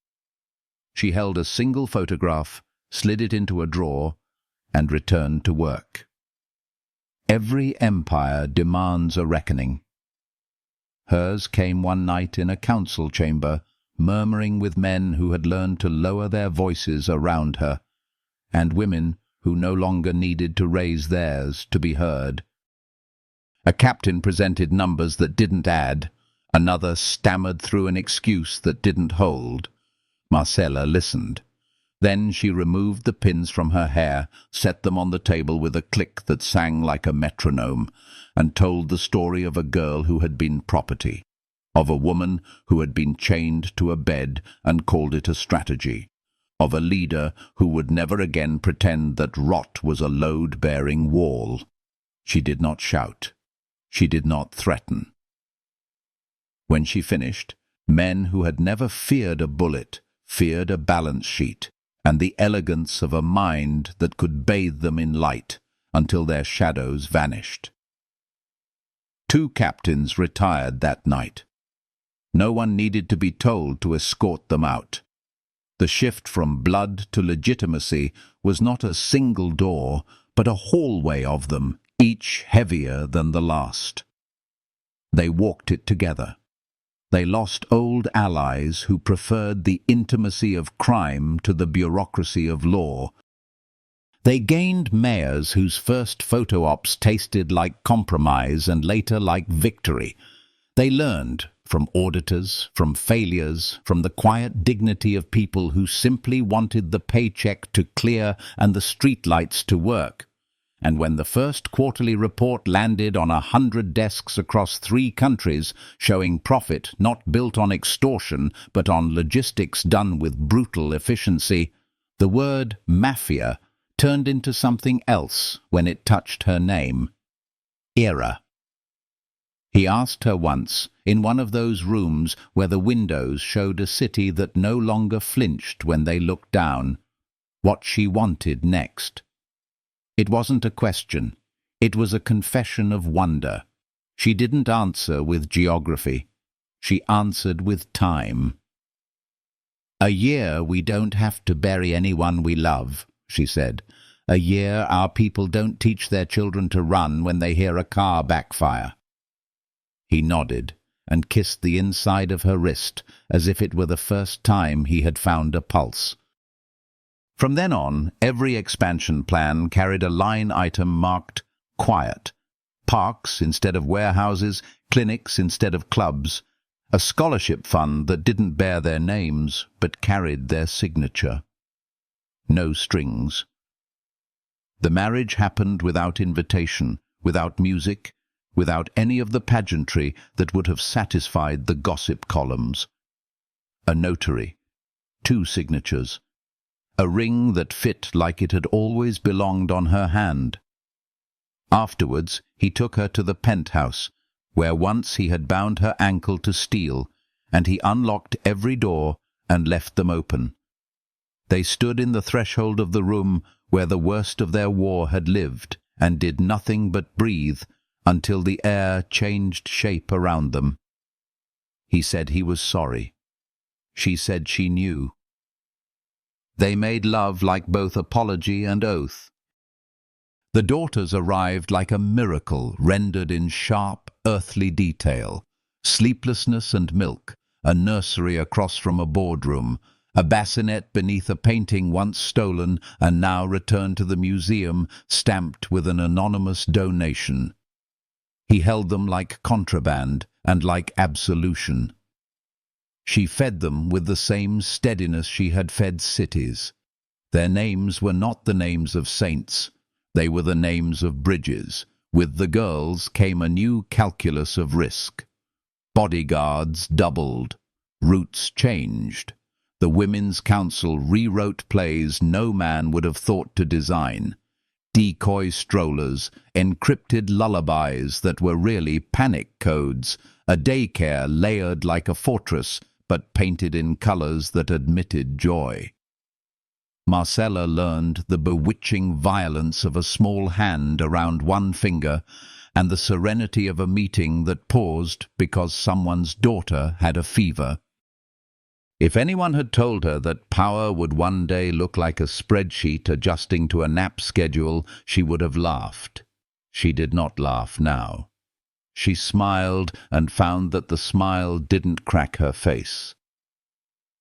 She held a single photograph, slid it into a drawer, and returned to work. Every empire demands a reckoning. Hers came one night in a council chamber, murmuring with men who had learned to lower their voices around her, and women who no longer needed to raise theirs to be heard. A captain presented numbers that didn't add. Another stammered through an excuse that didn't hold. Marcella listened. Then she removed the pins from her hair, set them on the table with a click that sang like a metronome, and told the story of a girl who had been property, of a woman who had been chained to a bed and called it a strategy, of a leader who would never again pretend that rot was a load-bearing wall. She did not shout. She did not threaten. When she finished, men who had never feared a bullet feared a balance sheet and the elegance of a mind that could bathe them in light until their shadows vanished. 2 captains retired that night. No one needed to be told to escort them out. The shift from blood to legitimacy was not a single door, but a hallway of them, each heavier than the last. They walked it together. They lost old allies who preferred the intimacy of crime to the bureaucracy of law. They gained mayors whose first photo ops tasted like compromise and later like victory. They learned from auditors, from failures, from the quiet dignity of people who simply wanted the paycheck to clear and the streetlights to work. And when the first quarterly report landed on 100 desks across 3 countries, showing profit not built on extortion but on logistics done with brutal efficiency, the word Mafia turned into something else when it touched her name. Era. He asked her once, in one of those rooms where the windows showed a city that no longer flinched when they looked down, what she wanted next. It wasn't a question. It was a confession of wonder. She didn't answer with geography. She answered with time. "A year we don't have to bury anyone we love," she said. "A year our people don't teach their children to run when they hear a car backfire." He nodded and kissed the inside of her wrist as if it were the first time he had found a pulse. From then on, every expansion plan carried a line item marked quiet. Parks instead of warehouses, clinics instead of clubs, a scholarship fund that didn't bear their names but carried their signature. No strings. The marriage happened without invitation, without music, without any of the pageantry that would have satisfied the gossip columns. A notary, 2 signatures, a ring that fit like it had always belonged on her hand. Afterwards, he took her to the penthouse, where once he had bound her ankle to steel, and he unlocked every door and left them open. They stood in the threshold of the room where the worst of their war had lived, and did nothing but breathe until the air changed shape around them. He said he was sorry. She said she knew. They made love like both apology and oath. The daughters arrived like a miracle rendered in sharp, earthly detail. Sleeplessness and milk, a nursery across from a boardroom, a bassinet beneath a painting once stolen and now returned to the museum, stamped with an anonymous donation. He held them like contraband and like absolution. She fed them with the same steadiness she had fed cities. Their names were not the names of saints. They were the names of bridges. With the girls came a new calculus of risk. Bodyguards doubled. Routes changed. The Women's Council rewrote plays no man would have thought to design. Decoy strollers, encrypted lullabies that were really panic codes, a daycare layered like a fortress but painted in colors that admitted joy. Marcella learned the bewitching violence of a small hand around one finger and the serenity of a meeting that paused because someone's daughter had a fever. If anyone had told her that power would one day look like a spreadsheet adjusting to a nap schedule, she would have laughed. She did not laugh now. She smiled and found that the smile didn't crack her face.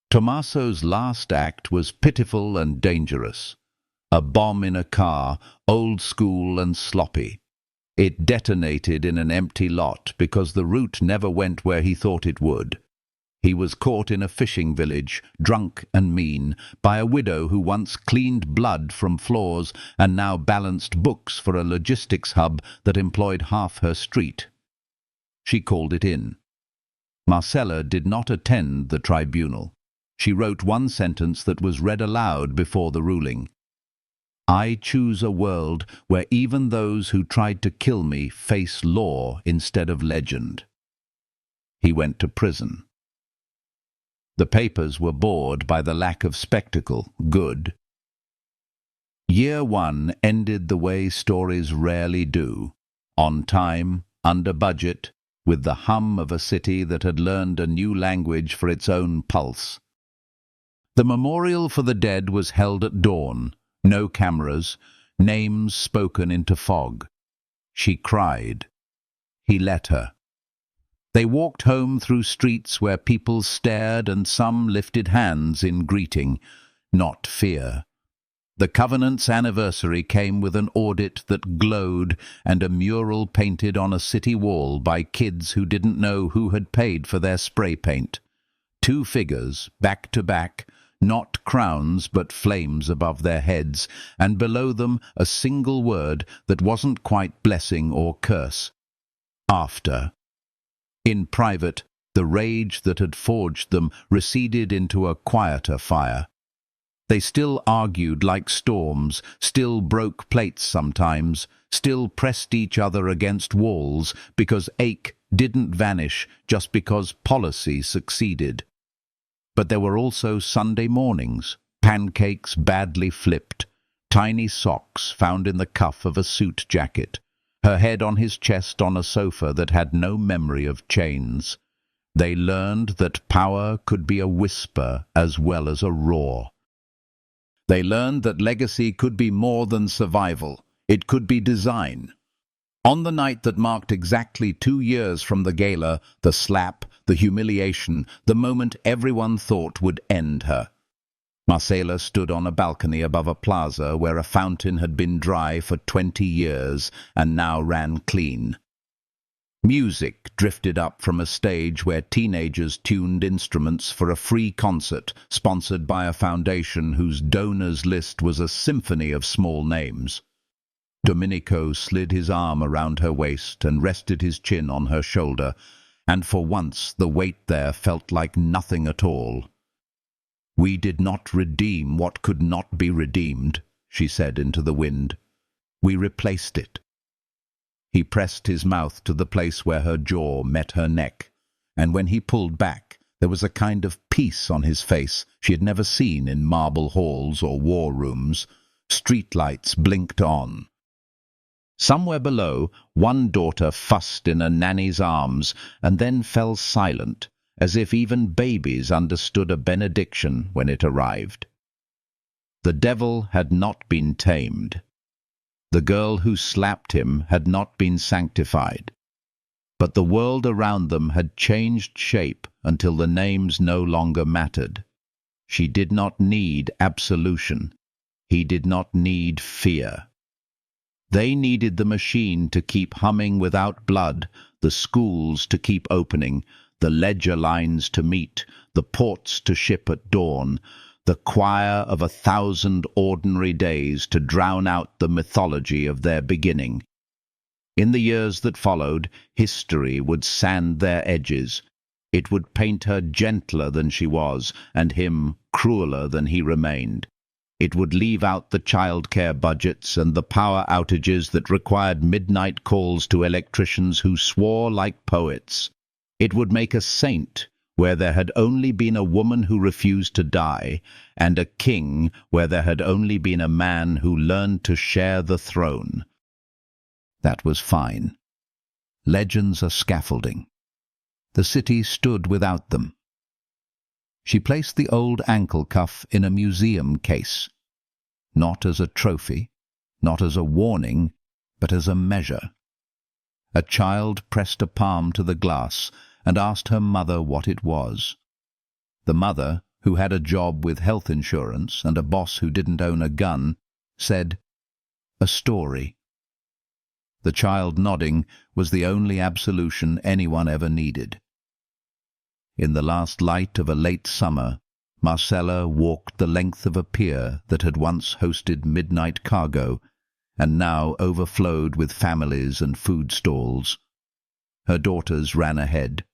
Tommaso's last act was pitiful and dangerous. A bomb in a car, old school and sloppy. It detonated in an empty lot because the route never went where he thought it would. He was caught in a fishing village, drunk and mean, by a widow who once cleaned blood from floors and now balanced books for a logistics hub that employed half her street. She called it in. Marcella did not attend the tribunal. She wrote one sentence that was read aloud before the ruling. I choose a world where even those who tried to kill me face law instead of legend. He went to prison. The papers were bored by the lack of spectacle. Good. Year 1 ended the way stories rarely do. On time, under budget, with the hum of a city that had learned a new language for its own pulse. The memorial for the dead was held at dawn. No cameras, names spoken into fog. She cried. He let her. They walked home through streets where people stared and some lifted hands in greeting, not fear. The Covenant's anniversary came with an audit that glowed and a mural painted on a city wall by kids who didn't know who had paid for their spray paint. 2 figures, back to back, not crowns but flames above their heads, and below them a single word that wasn't quite blessing or curse. After. In private, the rage that had forged them receded into a quieter fire. They still argued like storms, still broke plates sometimes, still pressed each other against walls because ache didn't vanish just because policy succeeded. But there were also Sunday mornings, pancakes badly flipped, tiny socks found in the cuff of a suit jacket, her head on his chest on a sofa that had no memory of chains. They learned that power could be a whisper as well as a roar. They learned that legacy could be more than survival. It could be design. On the night that marked exactly 2 years from the gala, the slap, the humiliation, the moment everyone thought would end her, Marcela stood on a balcony above a plaza where a fountain had been dry for 20 years and now ran clean. Music drifted up from a stage where teenagers tuned instruments for a free concert sponsored by a foundation whose donors list was a symphony of small names. Domenico slid his arm around her waist and rested his chin on her shoulder, and for once the weight there felt like nothing at all. "We did not redeem what could not be redeemed," she said into the wind. "We replaced it." He pressed his mouth to the place where her jaw met her neck, and when he pulled back, there was a kind of peace on his face she had never seen in marble halls or war rooms. Streetlights blinked on. Somewhere below, one daughter fussed in a nanny's arms and then fell silent, as if even babies understood a benediction when it arrived. The devil had not been tamed. The girl who slapped him had not been sanctified. But the world around them had changed shape until the names no longer mattered. She did not need absolution. He did not need fear. They needed the machine to keep humming without blood, the schools to keep opening, the ledger lines to meet, the ports to ship at dawn, the choir of 1,000 ordinary days to drown out the mythology of their beginning. In the years that followed, history would sand their edges. It would paint her gentler than she was, and him crueler than he remained. It would leave out the childcare budgets and the power outages that required midnight calls to electricians who swore like poets. It would make a saint where there had only been a woman who refused to die, and a king where there had only been a man who learned to share the throne. That was fine. Legends are scaffolding. The city stood without them. She placed the old ankle cuff in a museum case, not as a trophy, not as a warning, but as a measure. A child pressed a palm to the glass and asked her mother what it was. The mother, who had a job with health insurance and a boss who didn't own a gun, said, "A story." The child nodding was the only absolution anyone ever needed. In the last light of a late summer, Marcella walked the length of a pier that had once hosted midnight cargo and now overflowed with families and food stalls. Her daughters ran ahead.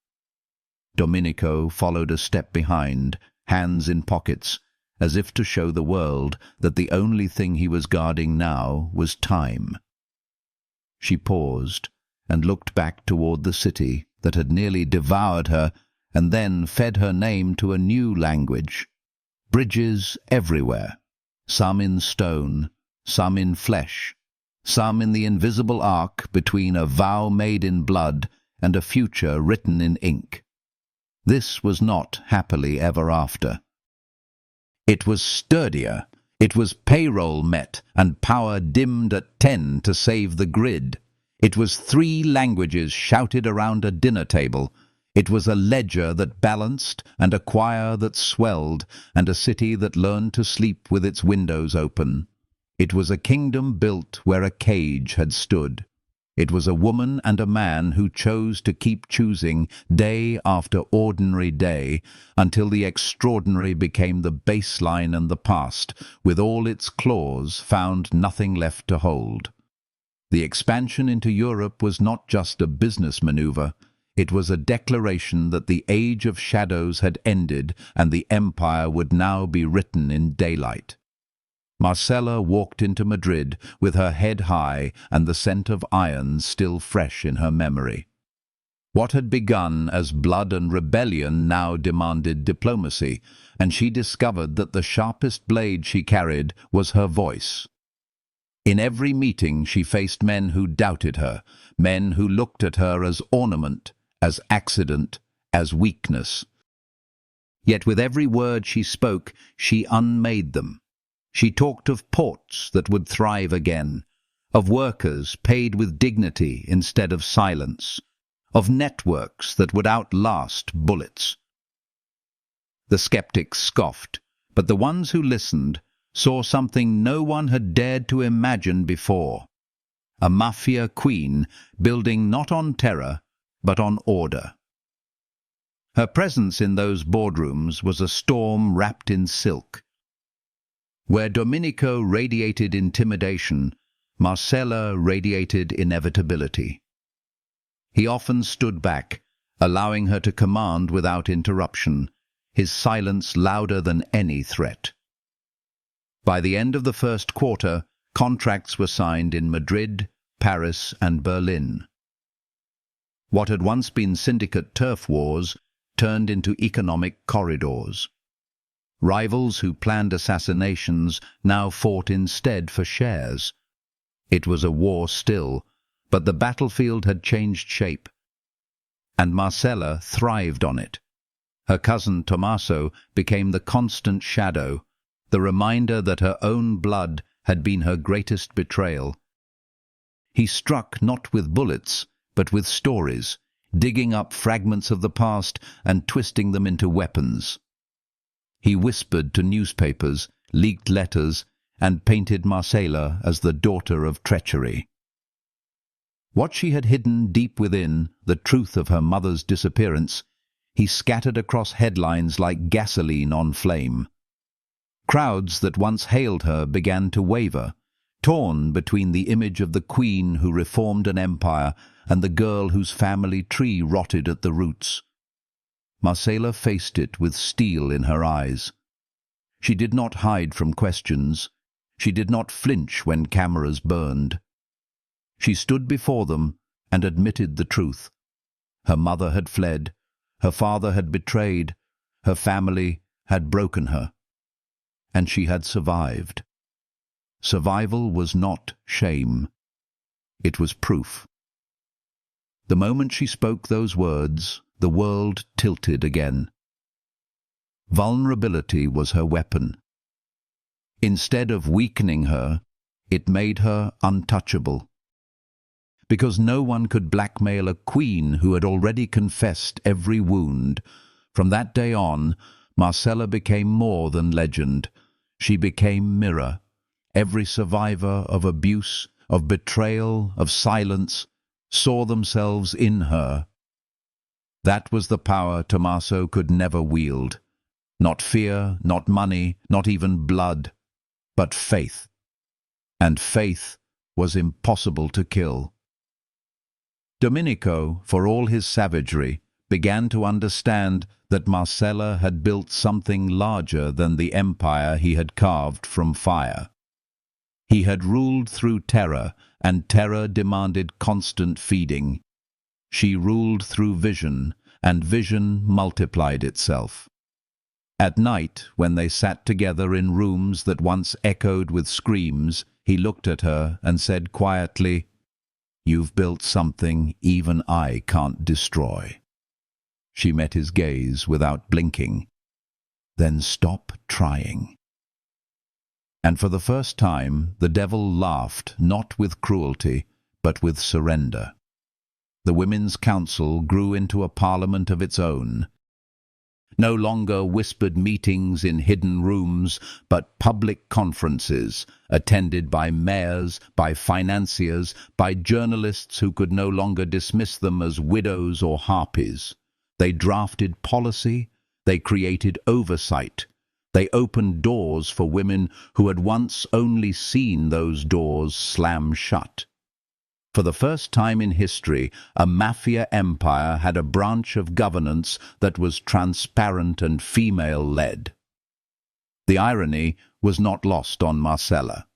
Domenico followed a step behind, hands in pockets, as if to show the world that the only thing he was guarding now was time. She paused and looked back toward the city that had nearly devoured her and then fed her name to a new language. Bridges everywhere, some in stone, some in flesh, some in the invisible arc between a vow made in blood and a future written in ink. This was not happily ever after. It was sturdier. It was payroll met and power dimmed at 10 to save the grid. It was 3 languages shouted around a dinner table. It was a ledger that balanced and a choir that swelled and a city that learned to sleep with its windows open. It was a kingdom built where a cage had stood. It was a woman and a man who chose to keep choosing day after ordinary day until the extraordinary became the baseline and the past, with all its claws, found nothing left to hold. The expansion into Europe was not just a business maneuver. It was a declaration that the age of shadows had ended and the empire would now be written in daylight. Marcella walked into Madrid with her head high and the scent of irons still fresh in her memory. What had begun as blood and rebellion now demanded diplomacy, and she discovered that the sharpest blade she carried was her voice. In every meeting she faced men who doubted her, men who looked at her as ornament, as accident, as weakness. Yet with every word she spoke, she unmade them. She talked of ports that would thrive again, of workers paid with dignity instead of silence, of networks that would outlast bullets. The skeptics scoffed, But the ones who listened saw something no one had dared to imagine before. A Mafia queen building not on terror, but on order. Her presence in those boardrooms was a storm wrapped in silk. Where Domenico radiated intimidation, Marcella radiated inevitability. He often stood back, allowing her to command without interruption, his silence louder than any threat. By the end of the first quarter, contracts were signed in Madrid, Paris, and Berlin. What had once been syndicate turf wars turned into economic corridors. Rivals who planned assassinations now fought instead for shares. It was a war still, but the battlefield had changed shape, and Marcella thrived on it. Her cousin Tommaso became the constant shadow, the reminder that her own blood had been her greatest betrayal. He struck not with bullets, but with stories, digging up fragments of the past and twisting them into weapons. He whispered to newspapers, leaked letters, and painted Marcella as the daughter of treachery. What she had hidden deep within, the truth of her mother's disappearance, he scattered across headlines like gasoline on flame. Crowds that once hailed her began to waver, torn between the image of the queen who reformed an empire and the girl whose family tree rotted at the roots. Marcella faced it with steel in her eyes. She did not hide from questions. She did not flinch when cameras burned. She stood before them and admitted the truth. Her mother had fled, her father had betrayed, her family had broken her. And she had survived. Survival was not shame. It was proof. The moment she spoke those words, the world tilted again. Vulnerability was her weapon. Instead of weakening her, it made her untouchable. Because no one could blackmail a queen who had already confessed every wound. From that day on, Marcella became more than legend. She became mirror. Every survivor of abuse, of betrayal, of silence, saw themselves in her. That was the power Tommaso could never wield. Not fear, not money, not even blood, but faith. And faith was impossible to kill. Domenico, for all his savagery, began to understand that Marcella had built something larger than the empire he had carved from fire. He had ruled through terror, and terror demanded constant feeding. She ruled through vision, and vision multiplied itself. At night, when they sat together in rooms that once echoed with screams, he looked at her and said quietly, "You've built something even I can't destroy." She met his gaze without blinking. "Then stop trying." And for the first time, the devil laughed, not with cruelty, but with surrender. The Women's Council grew into a parliament of its own. No longer whispered meetings in hidden rooms, but public conferences, attended by mayors, by financiers, by journalists who could no longer dismiss them as widows or harpies. They drafted policy, they created oversight, they opened doors for women who had once only seen those doors slam shut. For the first time in history, a mafia empire had a branch of governance that was transparent and female-led. The irony was not lost on Marcella.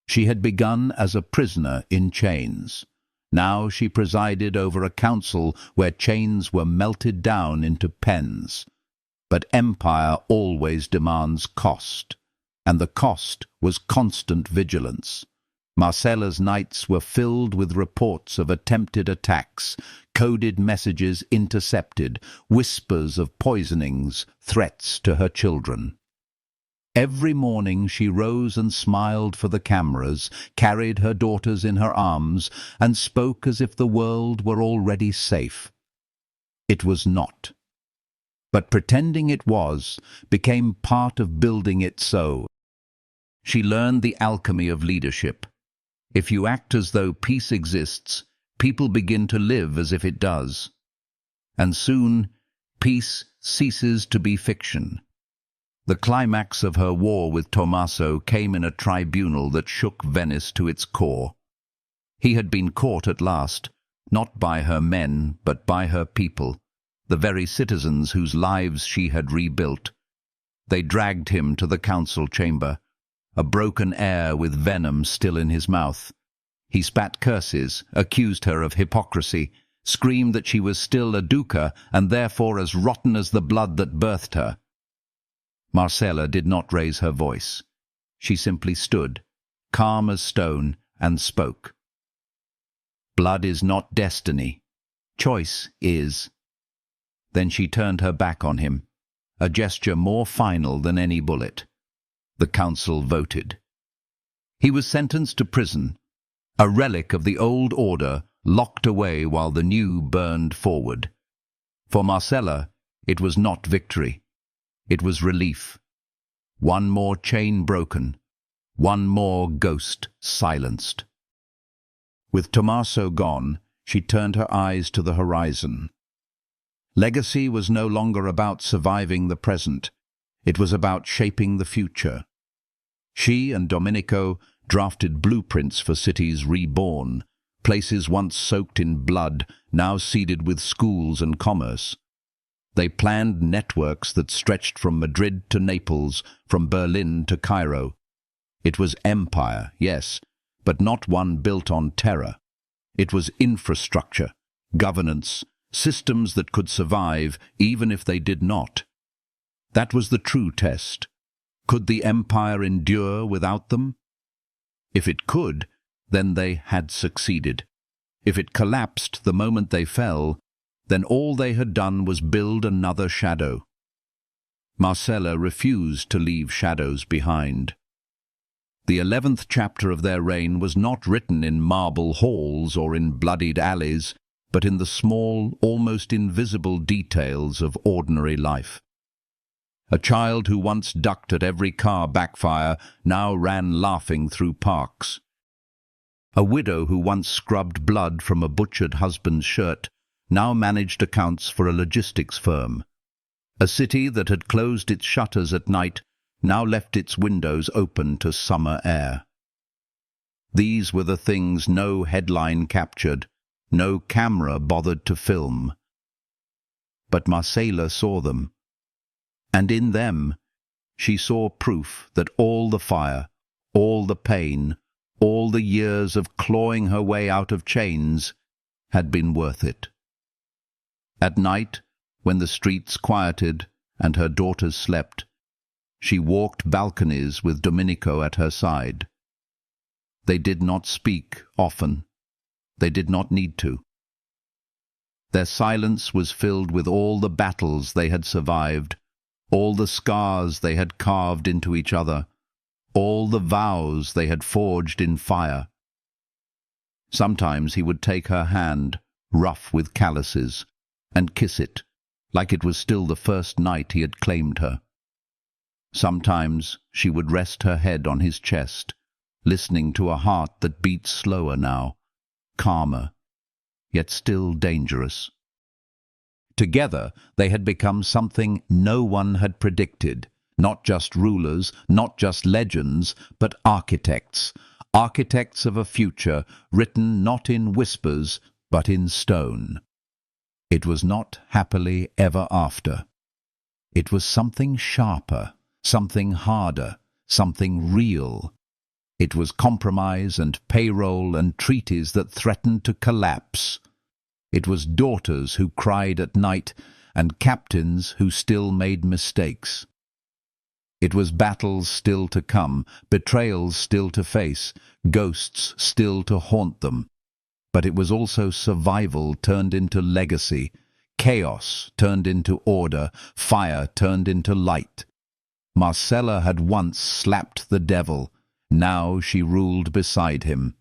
She had begun as a prisoner in chains. Now she presided over a council where chains were melted down into pens. But empire always demands cost, and the cost was constant vigilance. Marcella's nights were filled with reports of attempted attacks, coded messages intercepted, whispers of poisonings, threats to her children. Every morning she rose and smiled for the cameras, carried her daughters in her arms, and spoke as if the world were already safe. It was not. but pretending it was became part of building it so. She learned the alchemy of leadership. If you act as though peace exists, people begin to live as if it does. And soon, peace ceases to be fiction. The climax of her war with Tommaso came in a tribunal that shook Venice to its core. He had been caught at last, not by her men, but by her people, the very citizens whose lives she had rebuilt. They dragged him to the council chamber, a broken heir with venom still in his mouth. He spat curses, accused her of hypocrisy, screamed that she was still a duca and therefore as rotten as the blood that birthed her. Marcella did not raise her voice. She simply stood, calm as stone, and spoke. Blood is not destiny. Choice is. Then she turned her back on him, a gesture more final than any bullet. The council voted. He was sentenced to prison, a relic of the old order locked away while the new burned forward. For Marcella, it was not victory. It was relief. One more chain broken, one more ghost silenced. With Tommaso gone, she turned her eyes to the horizon. Legacy was no longer about surviving the present. It was about shaping the future. She and Domenico drafted blueprints for cities reborn, places once soaked in blood, now seeded with schools and commerce. They planned networks that stretched from Madrid to Naples, from Berlin to Cairo. It was empire, yes, but not one built on terror. It was infrastructure, governance, systems that could survive even if they did not. That was the true test. Could the empire endure without them? If it could, then they had succeeded. If it collapsed the moment they fell, then all they had done was build another shadow. Marcella refused to leave shadows behind. The 11th chapter of their reign was not written in marble halls or in bloodied alleys, but in the small, almost invisible details of ordinary life. A child who once ducked at every car backfire now ran laughing through parks. A widow who once scrubbed blood from a butchered husband's shirt now managed accounts for a logistics firm. A city that had closed its shutters at night now left its windows open to summer air. These were the things no headline captured, no camera bothered to film. But Marcella saw them, and in them she saw proof that all the fire, all the pain, all the years of clawing her way out of chains had been worth it. At night, when the streets quieted and her daughters slept, she walked balconies with Domenico at her side. They did not speak often. They did not need to. Their silence was filled with all the battles they had survived, all the scars they had carved into each other, all the vows they had forged in fire. Sometimes he would take her hand, rough with calluses, and kiss it, like it was still the first night he had claimed her. Sometimes she would rest her head on his chest, listening to a heart that beat slower now, calmer, yet still dangerous. Together they had become something no one had predicted, not just rulers, not just legends, but architects, architects of a future written not in whispers, but in stone. It was not happily ever after. It was something sharper, something harder, something real. It was compromise and payroll and treaties that threatened to collapse. It was daughters who cried at night and captains who still made mistakes. It was battles still to come, betrayals still to face, ghosts still to haunt them. But it was also survival turned into legacy, chaos turned into order, fire turned into light. Marcella had once slapped the devil, now she ruled beside him.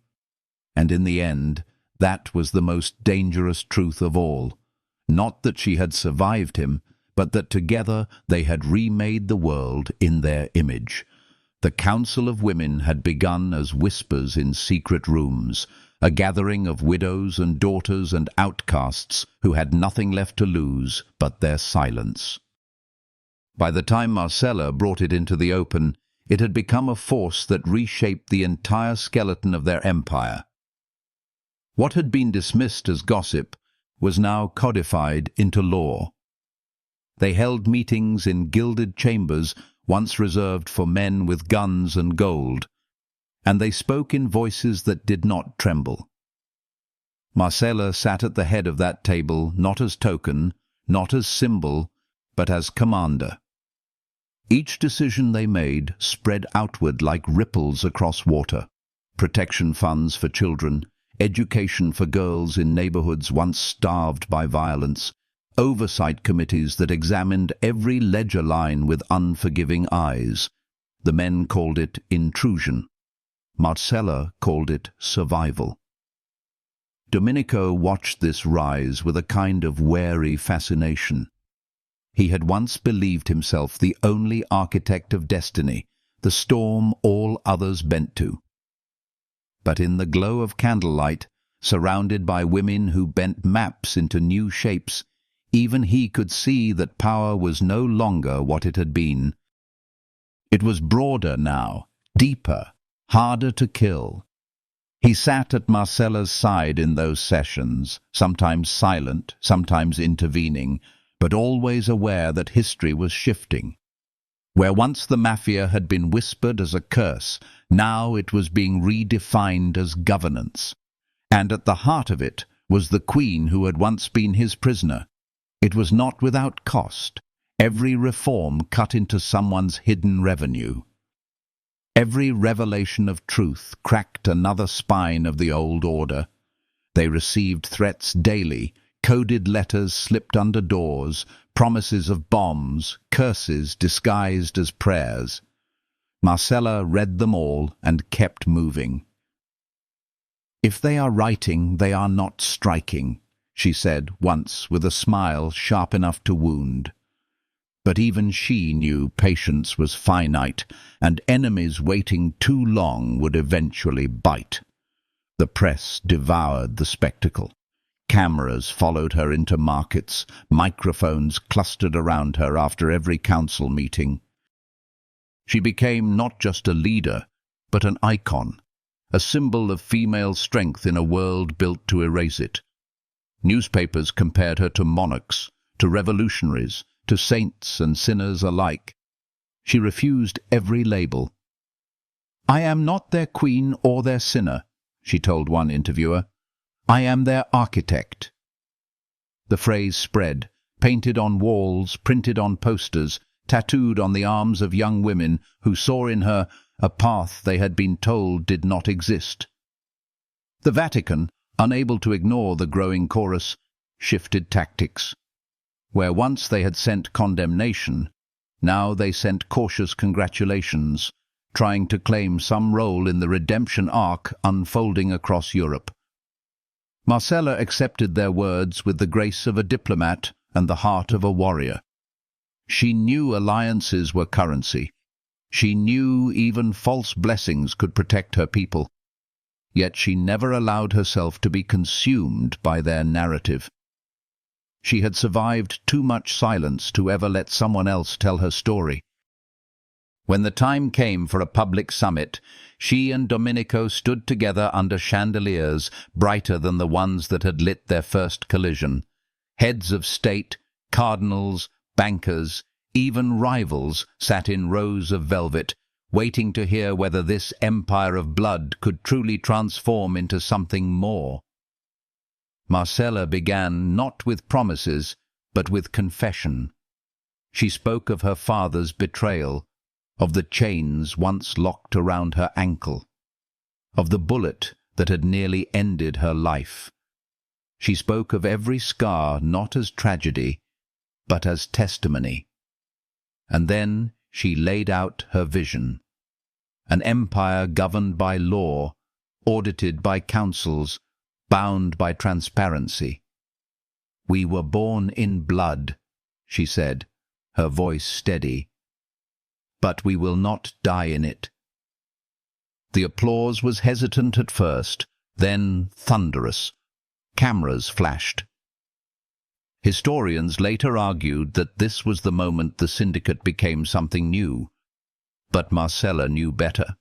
And in the end, that was the most dangerous truth of all. Not that she had survived him, but that together they had remade the world in their image. The Council of Women had begun as whispers in secret rooms, a gathering of widows and daughters and outcasts who had nothing left to lose but their silence. By the time Marcella brought it into the open, it had become a force that reshaped the entire skeleton of their empire. What had been dismissed as gossip was now codified into law. They held meetings in gilded chambers once reserved for men with guns and gold, and they spoke in voices that did not tremble. Marcella sat at the head of that table not as token, not as symbol, but as commander. Each decision they made spread outward like ripples across water. Protection funds for children, education for girls in neighborhoods once starved by violence, oversight committees that examined every ledger line with unforgiving eyes. The men called it intrusion. Marcella called it survival. Domenico watched this rise with a kind of wary fascination. He had once believed himself the only architect of destiny, the storm all others bent to. But in the glow of candlelight, surrounded by women who bent maps into new shapes, even he could see that power was no longer what it had been. It was broader now, deeper, harder to kill. He sat at Marcella's side in those sessions, sometimes silent, sometimes intervening, but always aware that history was shifting. Where once the Mafia had been whispered as a curse, now it was being redefined as governance. And at the heart of it was the Queen who had once been his prisoner. It was not without cost. Every reform cut into someone's hidden revenue. Every revelation of truth cracked another spine of the old order. They received threats daily, coded letters slipped under doors, promises of bombs, curses disguised as prayers. Marcella read them all and kept moving. "If they are writing, they are not striking," she said once with a smile sharp enough to wound. But even she knew patience was finite, and enemies waiting too long would eventually bite. The press devoured the spectacle. Cameras followed her into markets, microphones clustered around her after every council meeting. She became not just a leader, but an icon, a symbol of female strength in a world built to erase it. Newspapers compared her to monarchs, to revolutionaries, to saints and sinners alike. She refused every label. "I am not their queen or their sinner," she told one interviewer. "I am their architect." The phrase spread, painted on walls, printed on posters, tattooed on the arms of young women who saw in her a path they had been told did not exist. The Vatican, unable to ignore the growing chorus, shifted tactics. Where once they had sent condemnation, now they sent cautious congratulations, trying to claim some role in the redemption arc unfolding across Europe. Marcella accepted their words with the grace of a diplomat and the heart of a warrior. She knew alliances were currency. She knew even false blessings could protect her people. Yet she never allowed herself to be consumed by their narrative. She had survived too much silence to ever let someone else tell her story. When the time came for a public summit, she and Domenico stood together under chandeliers brighter than the ones that had lit their first collision. Heads of state, cardinals, bankers, even rivals sat in rows of velvet, waiting to hear whether this empire of blood could truly transform into something more. Marcella began not with promises, but with confession. She spoke of her father's betrayal, of the chains once locked around her ankle, of the bullet that had nearly ended her life. She spoke of every scar not as tragedy, but as testimony. And then she laid out her vision. An empire governed by law, audited by councils, bound by transparency. "We were born in blood," she said, her voice steady. "But we will not die in it." The applause was hesitant at first, then thunderous. Cameras flashed. Historians later argued that this was the moment the syndicate became something new. But Marcella knew better.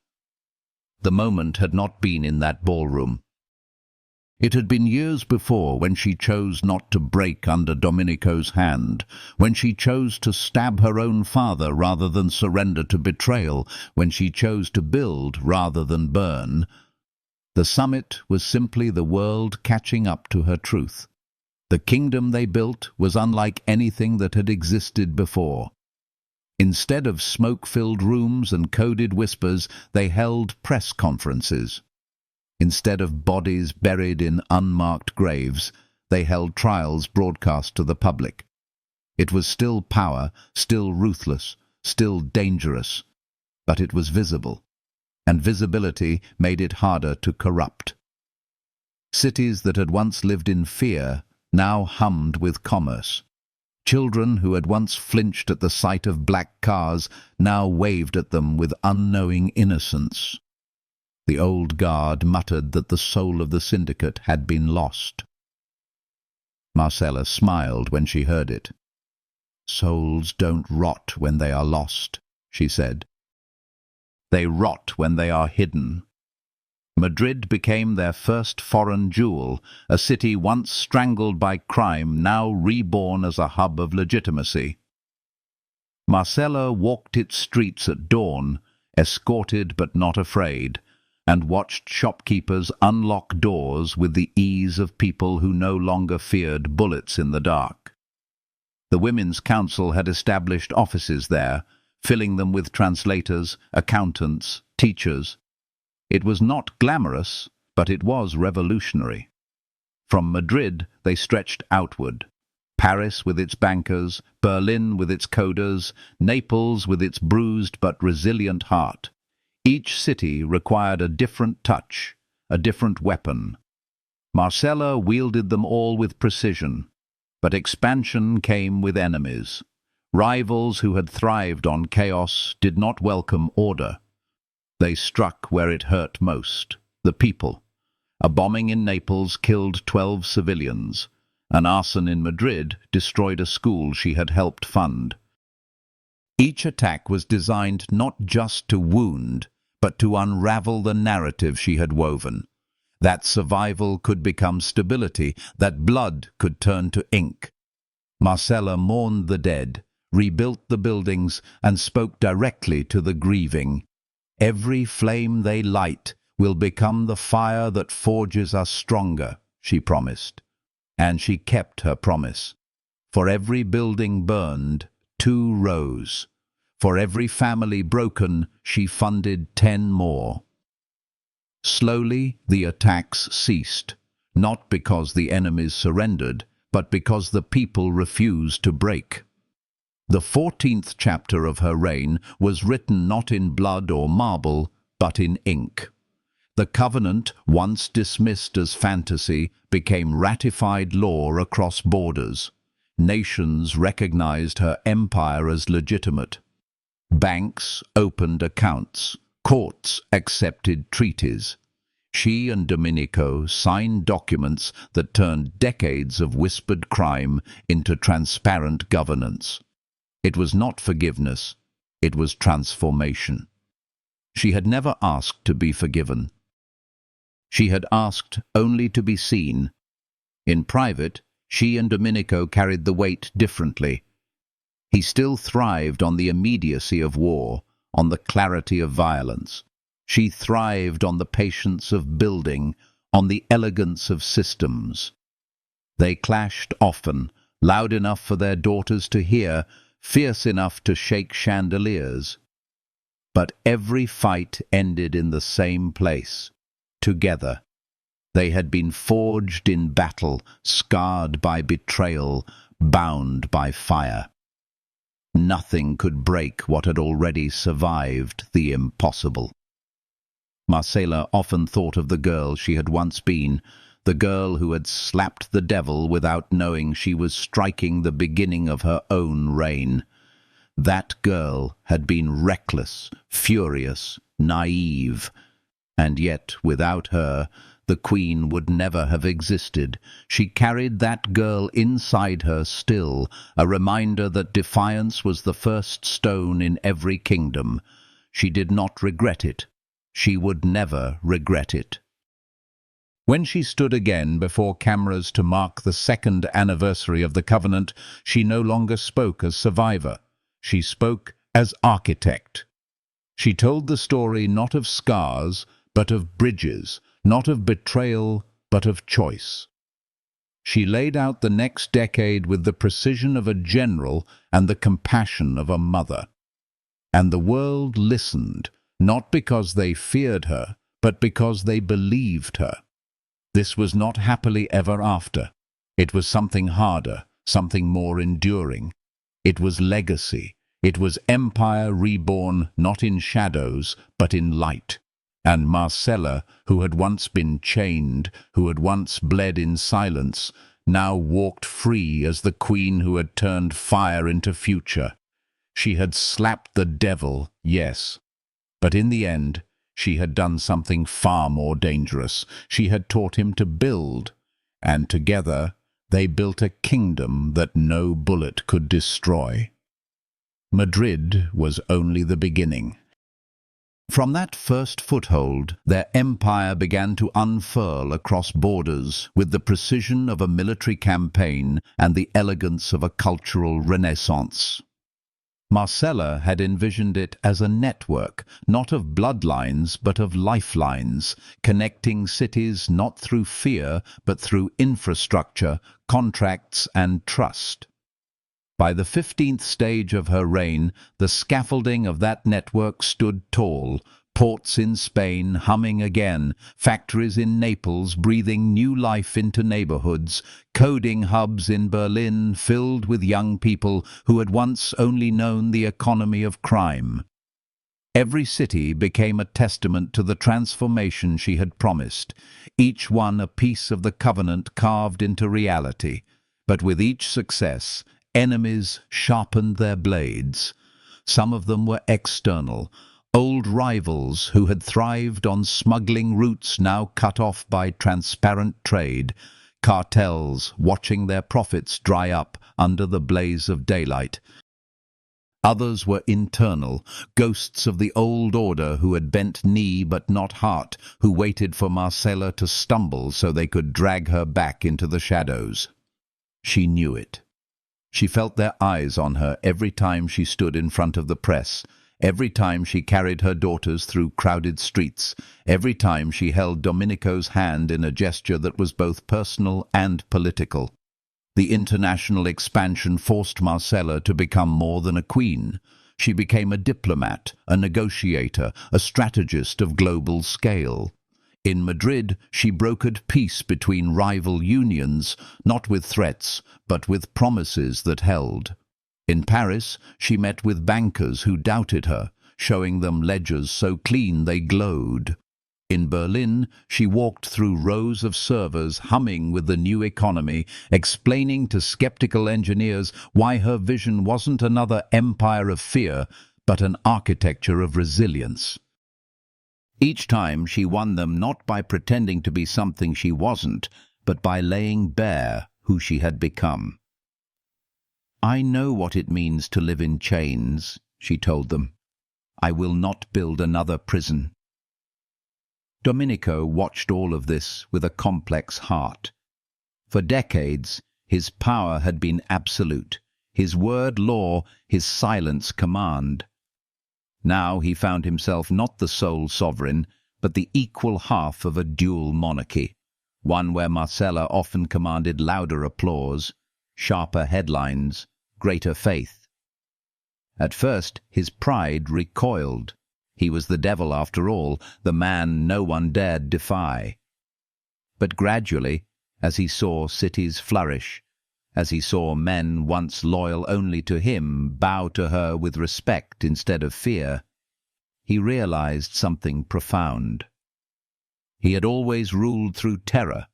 The moment had not been in that ballroom. It had been years before, when she chose not to break under Domenico's hand, when she chose to stab her own father rather than surrender to betrayal, when she chose to build rather than burn. The summit was simply the world catching up to her truth. The kingdom they built was unlike anything that had existed before. Instead of smoke-filled rooms and coded whispers, they held press conferences. Instead of bodies buried in unmarked graves, they held trials broadcast to the public. It was still power, still ruthless, still dangerous, but it was visible, and visibility made it harder to corrupt. Cities that had once lived in fear now hummed with commerce. Children who had once flinched at the sight of black cars now waved at them with unknowing innocence. The old guard muttered that the soul of the syndicate had been lost. Marcella smiled when she heard it. "Souls don't rot when they are lost," she said. "They rot when they are hidden." Madrid became their first foreign jewel, a city once strangled by crime, now reborn as a hub of legitimacy. Marcella walked its streets at dawn, escorted but not afraid, and watched shopkeepers unlock doors with the ease of people who no longer feared bullets in the dark. The Women's Council had established offices there, filling them with translators, accountants, teachers. It was not glamorous, but it was revolutionary. From Madrid they stretched outward. Paris with its bankers, Berlin with its coders, Naples with its bruised but resilient heart. Each city required a different touch, a different weapon. Marcella wielded them all with precision, but expansion came with enemies. Rivals who had thrived on chaos did not welcome order. They struck where it hurt most, the people. A bombing in Naples killed 12 civilians. An arson in Madrid destroyed a school she had helped fund. Each attack was designed not just to wound, but to unravel the narrative she had woven. That survival could become stability, that blood could turn to ink. Marcella mourned the dead, rebuilt the buildings, and spoke directly to the grieving. "Every flame they light will become the fire that forges us stronger," she promised. And she kept her promise. For every building burned, 2 rose. For every family broken, she funded 10 more. Slowly, the attacks ceased, not because the enemies surrendered, but because the people refused to break. The 14th chapter of her reign was written not in blood or marble, but in ink. The covenant, once dismissed as fantasy, became ratified law across borders. Nations recognized her empire as legitimate. Banks opened accounts. Courts accepted treaties. She and Domenico signed documents that turned decades of whispered crime into transparent governance. It was not forgiveness, it was transformation. She had never asked to be forgiven. She had asked only to be seen. In private, she and Domenico carried the weight differently. He still thrived on the immediacy of war, on the clarity of violence. She thrived on the patience of building, on the elegance of systems. They clashed often, loud enough for their daughters to hear, fierce enough to shake chandeliers. But every fight ended in the same place, together. They had been forged in battle, scarred by betrayal, bound by fire. Nothing could break what had already survived the impossible. Marcella often thought of the girl she had once been, the girl who had slapped the devil without knowing she was striking the beginning of her own reign. That girl had been reckless, furious, naive, and yet without her, the queen would never have existed. She carried that girl inside her still, a reminder that defiance was the first stone in every kingdom. She did not regret it. She would never regret it. When she stood again before cameras to mark the second anniversary of the Covenant, she no longer spoke as survivor. She spoke as architect. She told the story not of scars, but of bridges, not of betrayal, but of choice. She laid out the next decade with the precision of a general and the compassion of a mother. And the world listened, not because they feared her, but because they believed her. This was not happily ever after. It was something harder, something more enduring. It was legacy. It was empire reborn, not in shadows, but in light. And Marcella, who had once been chained, who had once bled in silence, now walked free as the queen who had turned fire into future. She had slapped the devil, yes, but in the end, she had done something far more dangerous. She had taught him to build, and together they built a kingdom that no bullet could destroy. Madrid was only the beginning. From that first foothold, their empire began to unfurl across borders with the precision of a military campaign and the elegance of a cultural renaissance. Marcella had envisioned it as a network, not of bloodlines but of lifelines, connecting cities not through fear but through infrastructure, contracts and trust. By the 15th stage of her reign, the scaffolding of that network stood tall, ports in Spain humming again, factories in Naples breathing new life into neighborhoods, coding hubs in Berlin filled with young people who had once only known the economy of crime. Every city became a testament to the transformation she had promised, each one a piece of the covenant carved into reality. But with each success, enemies sharpened their blades. Some of them were external, old rivals who had thrived on smuggling routes now cut off by transparent trade, cartels watching their profits dry up under the blaze of daylight. Others were internal, ghosts of the old order who had bent knee but not heart, who waited for Marcella to stumble so they could drag her back into the shadows. She knew it. She felt their eyes on her every time she stood in front of the press, every time she carried her daughters through crowded streets, every time she held Domenico's hand in a gesture that was both personal and political. The international expansion forced Marcella to become more than a queen. She became a diplomat, a negotiator, a strategist of global scale. In Madrid, she brokered peace between rival unions, not with threats, but with promises that held. In Paris, she met with bankers who doubted her, showing them ledgers so clean they glowed. In Berlin, she walked through rows of servers humming with the new economy, explaining to skeptical engineers why her vision wasn't another empire of fear, but an architecture of resilience. Each time she won them not by pretending to be something she wasn't, but by laying bare who she had become. "I know what it means to live in chains," she told them. "I will not build another prison." Domenico watched all of this with a complex heart. For decades, his power had been absolute, his word law, his silence command. Now he found himself not the sole sovereign, but the equal half of a dual monarchy, one where Marcella often commanded louder applause, sharper headlines, greater faith. At first, his pride recoiled. He was the devil after all, the man no one dared defy. But gradually, as he saw cities flourish, as he saw men once loyal only to him bow to her with respect instead of fear, he realized something profound. He had always ruled through terror,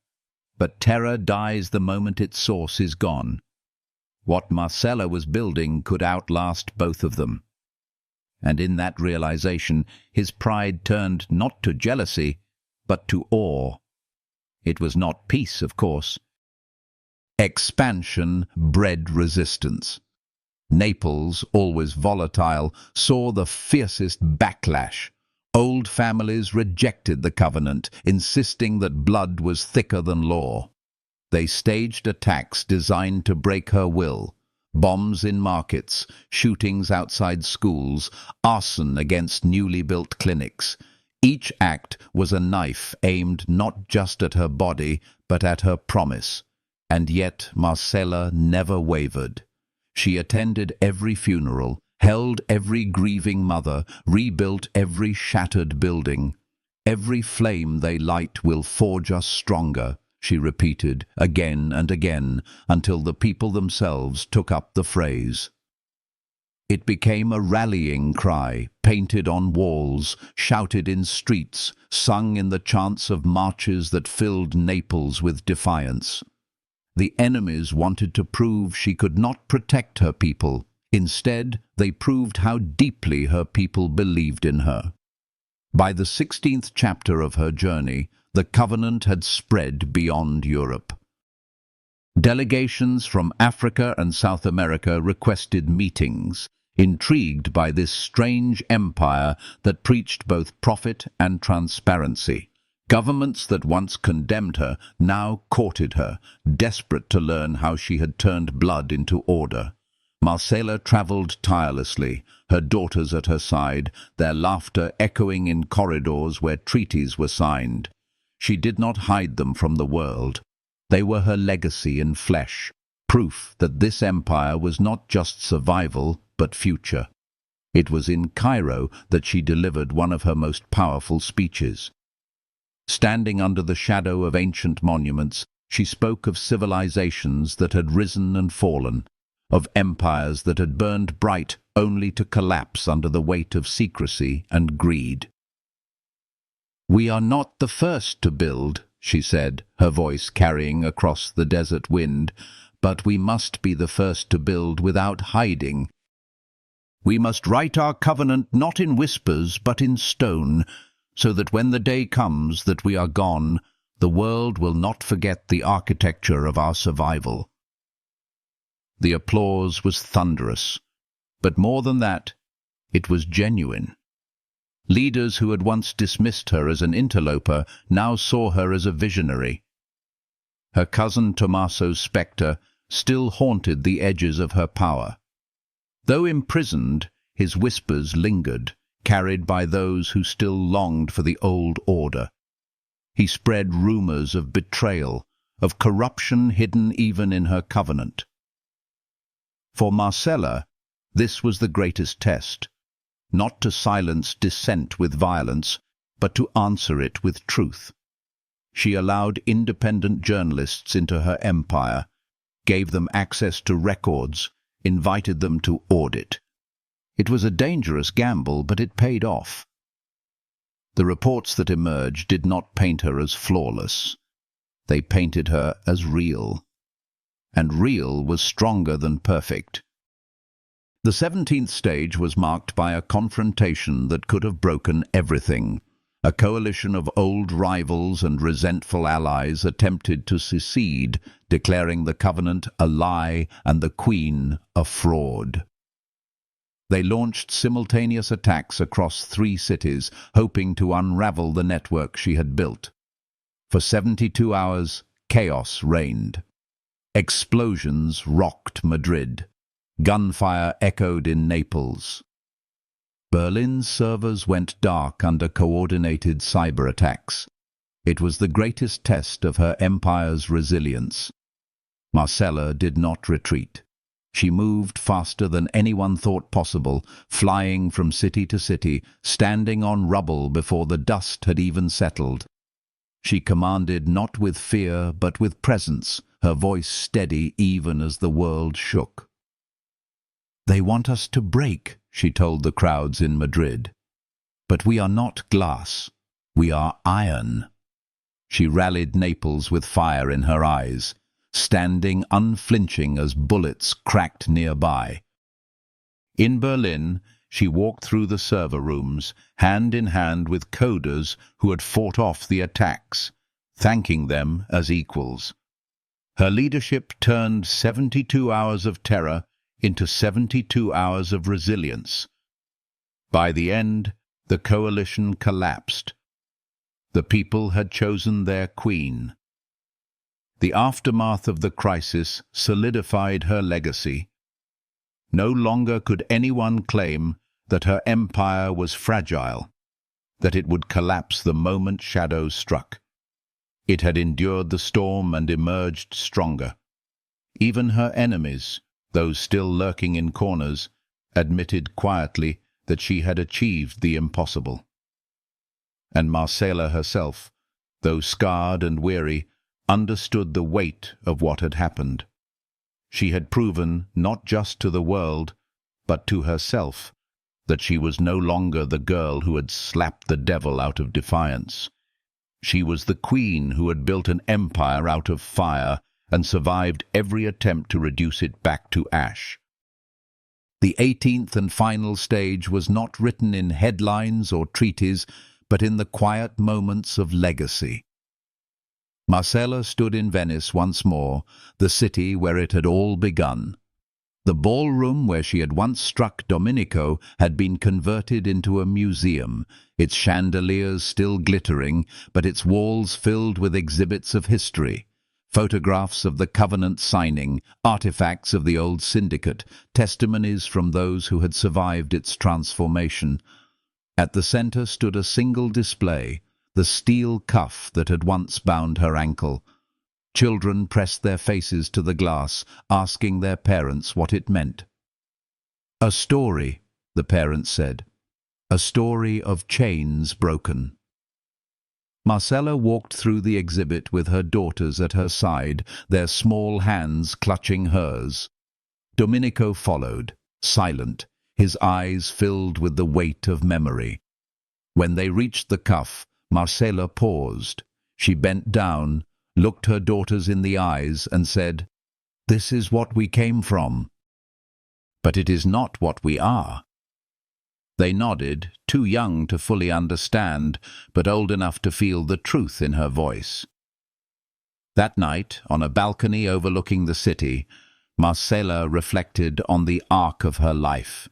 But terror dies the moment its source is gone. What Marcella was building could outlast both of them. And in that realization, his pride turned not to jealousy, but to awe. It was not peace, of course. Expansion bred resistance. Naples, always volatile, saw the fiercest backlash. Old families rejected the covenant, insisting that blood was thicker than law. They staged attacks designed to break her will. Bombs in markets, shootings outside schools, arson against newly built clinics. Each act was a knife aimed not just at her body, but at her promise. And yet Marcella never wavered. She attended every funeral, held every grieving mother, rebuilt every shattered building. Every flame they light will forge us stronger, she repeated again and again, until the people themselves took up the phrase. It became a rallying cry, painted on walls, shouted in streets, sung in the chants of marches that filled Naples with defiance. The enemies wanted to prove she could not protect her people. Instead, they proved how deeply her people believed in her. By the 16th chapter of her journey, the covenant had spread beyond Europe. Delegations from Africa and South America requested meetings, intrigued by this strange empire that preached both profit and transparency. Governments that once condemned her now courted her, desperate to learn how she had turned blood into order. Marcella travelled tirelessly, her daughters at her side, their laughter echoing in corridors where treaties were signed. She did not hide them from the world. They were her legacy in flesh, proof that this empire was not just survival, but future. It was in Cairo that she delivered one of her most powerful speeches. Standing under the shadow of ancient monuments, she spoke of civilizations that had risen and fallen, of empires that had burned bright only to collapse under the weight of secrecy and greed. "We are not the first to build," she said, her voice carrying across the desert wind, "but we must be the first to build without hiding. We must write our covenant not in whispers but in stone, so that when the day comes that we are gone, the world will not forget the architecture of our survival." The applause was thunderous, but more than that, it was genuine. Leaders who had once dismissed her as an interloper now saw her as a visionary. Her cousin Tommaso's spectre still haunted the edges of her power. Though imprisoned, his whispers lingered, carried by those who still longed for the old order. He spread rumors of betrayal, of corruption hidden even in her covenant. For Marcella, this was the greatest test, not to silence dissent with violence, but to answer it with truth. She allowed independent journalists into her empire, gave them access to records, invited them to audit. It was a dangerous gamble, but it paid off. The reports that emerged did not paint her as flawless. They painted her as real. And real was stronger than perfect. The 17th stage was marked by a confrontation that could have broken everything. A coalition of old rivals and resentful allies attempted to secede, declaring the covenant a lie and the Queen a fraud. They launched simultaneous attacks across 3 cities, hoping to unravel the network she had built. For 72 hours, chaos reigned. Explosions rocked Madrid. Gunfire echoed in Naples. Berlin's servers went dark under coordinated cyber attacks. It was the greatest test of her empire's resilience. Marcella did not retreat. She moved faster than anyone thought possible, flying from city to city, standing on rubble before the dust had even settled. She commanded not with fear, but with presence, her voice steady even as the world shook. "They want us to break," she told the crowds in Madrid. "But we are not glass. We are iron." She rallied Naples with fire in her eyes, standing unflinching as bullets cracked nearby. In Berlin, she walked through the server rooms, hand in hand with coders who had fought off the attacks, thanking them as equals. Her leadership turned 72 hours of terror into 72 hours of resilience. By the end, the coalition collapsed. The people had chosen their queen. The aftermath of the crisis solidified her legacy. No longer could anyone claim that her empire was fragile, that it would collapse the moment shadows struck. It had endured the storm and emerged stronger. Even her enemies, those still lurking in corners, admitted quietly that she had achieved the impossible. And Marcella herself, though scarred and weary, understood the weight of what had happened. She had proven, not just to the world, but to herself, that she was no longer the girl who had slapped the devil out of defiance. She was the queen who had built an empire out of fire and survived every attempt to reduce it back to ash. The 18th and final stage was not written in headlines or treaties, but in the quiet moments of legacy. Marcella stood in Venice once more, the city where it had all begun. The ballroom where she had once struck Domenico had been converted into a museum, its chandeliers still glittering, but its walls filled with exhibits of history. Photographs of the covenant signing, artifacts of the old syndicate, testimonies from those who had survived its transformation. At the center stood a single display, the steel cuff that had once bound her ankle. Children pressed their faces to the glass, asking their parents what it meant. "A story," the parents said. "A story of chains broken." Marcella walked through the exhibit with her daughters at her side, their small hands clutching hers. Domenico followed, silent, his eyes filled with the weight of memory. When they reached the cuff, Marcella paused. She bent down, looked her daughters in the eyes, and said, "This is what we came from. But it is not what we are." They nodded, too young to fully understand, but old enough to feel the truth in her voice. That night, on a balcony overlooking the city, Marcella reflected on the arc of her life.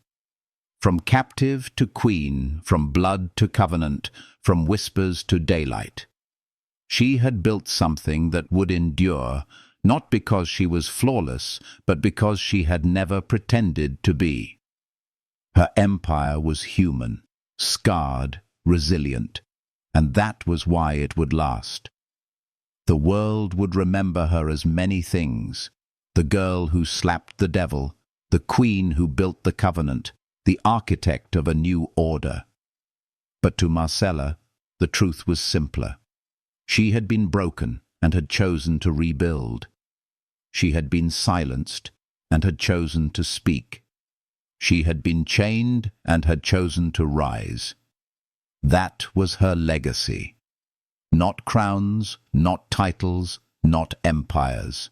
From captive to queen, from blood to covenant, from whispers to daylight. She had built something that would endure, not because she was flawless, but because she had never pretended to be. Her empire was human, scarred, resilient, and that was why it would last. The world would remember her as many things: the girl who slapped the devil, the queen who built the covenant, the architect of a new order. But to Marcella, the truth was simpler. She had been broken and had chosen to rebuild. She had been silenced and had chosen to speak. She had been chained and had chosen to rise. That was her legacy. Not crowns, not titles, not empires.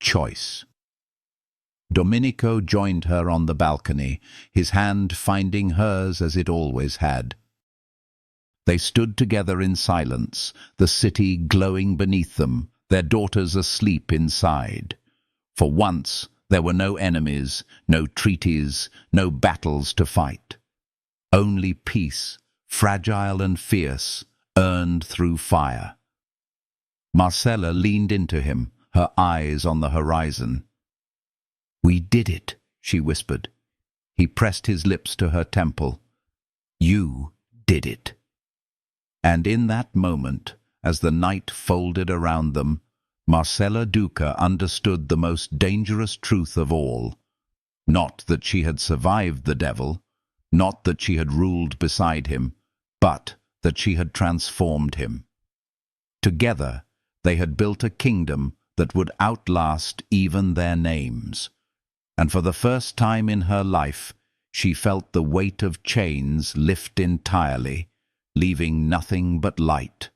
Choice. Domenico joined her on the balcony, his hand finding hers as it always had. They stood together in silence, the city glowing beneath them, their daughters asleep inside. For once, there were no enemies, no treaties, no battles to fight. Only peace, fragile and fierce, earned through fire. Marcella leaned into him, her eyes on the horizon. "We did it," she whispered. He pressed his lips to her temple. "You did it." And in that moment, as the night folded around them, Marcella Duca understood the most dangerous truth of all. Not that she had survived the devil, not that she had ruled beside him, but that she had transformed him. Together, they had built a kingdom that would outlast even their names. And for the first time in her life, she felt the weight of chains lift entirely, leaving nothing but light.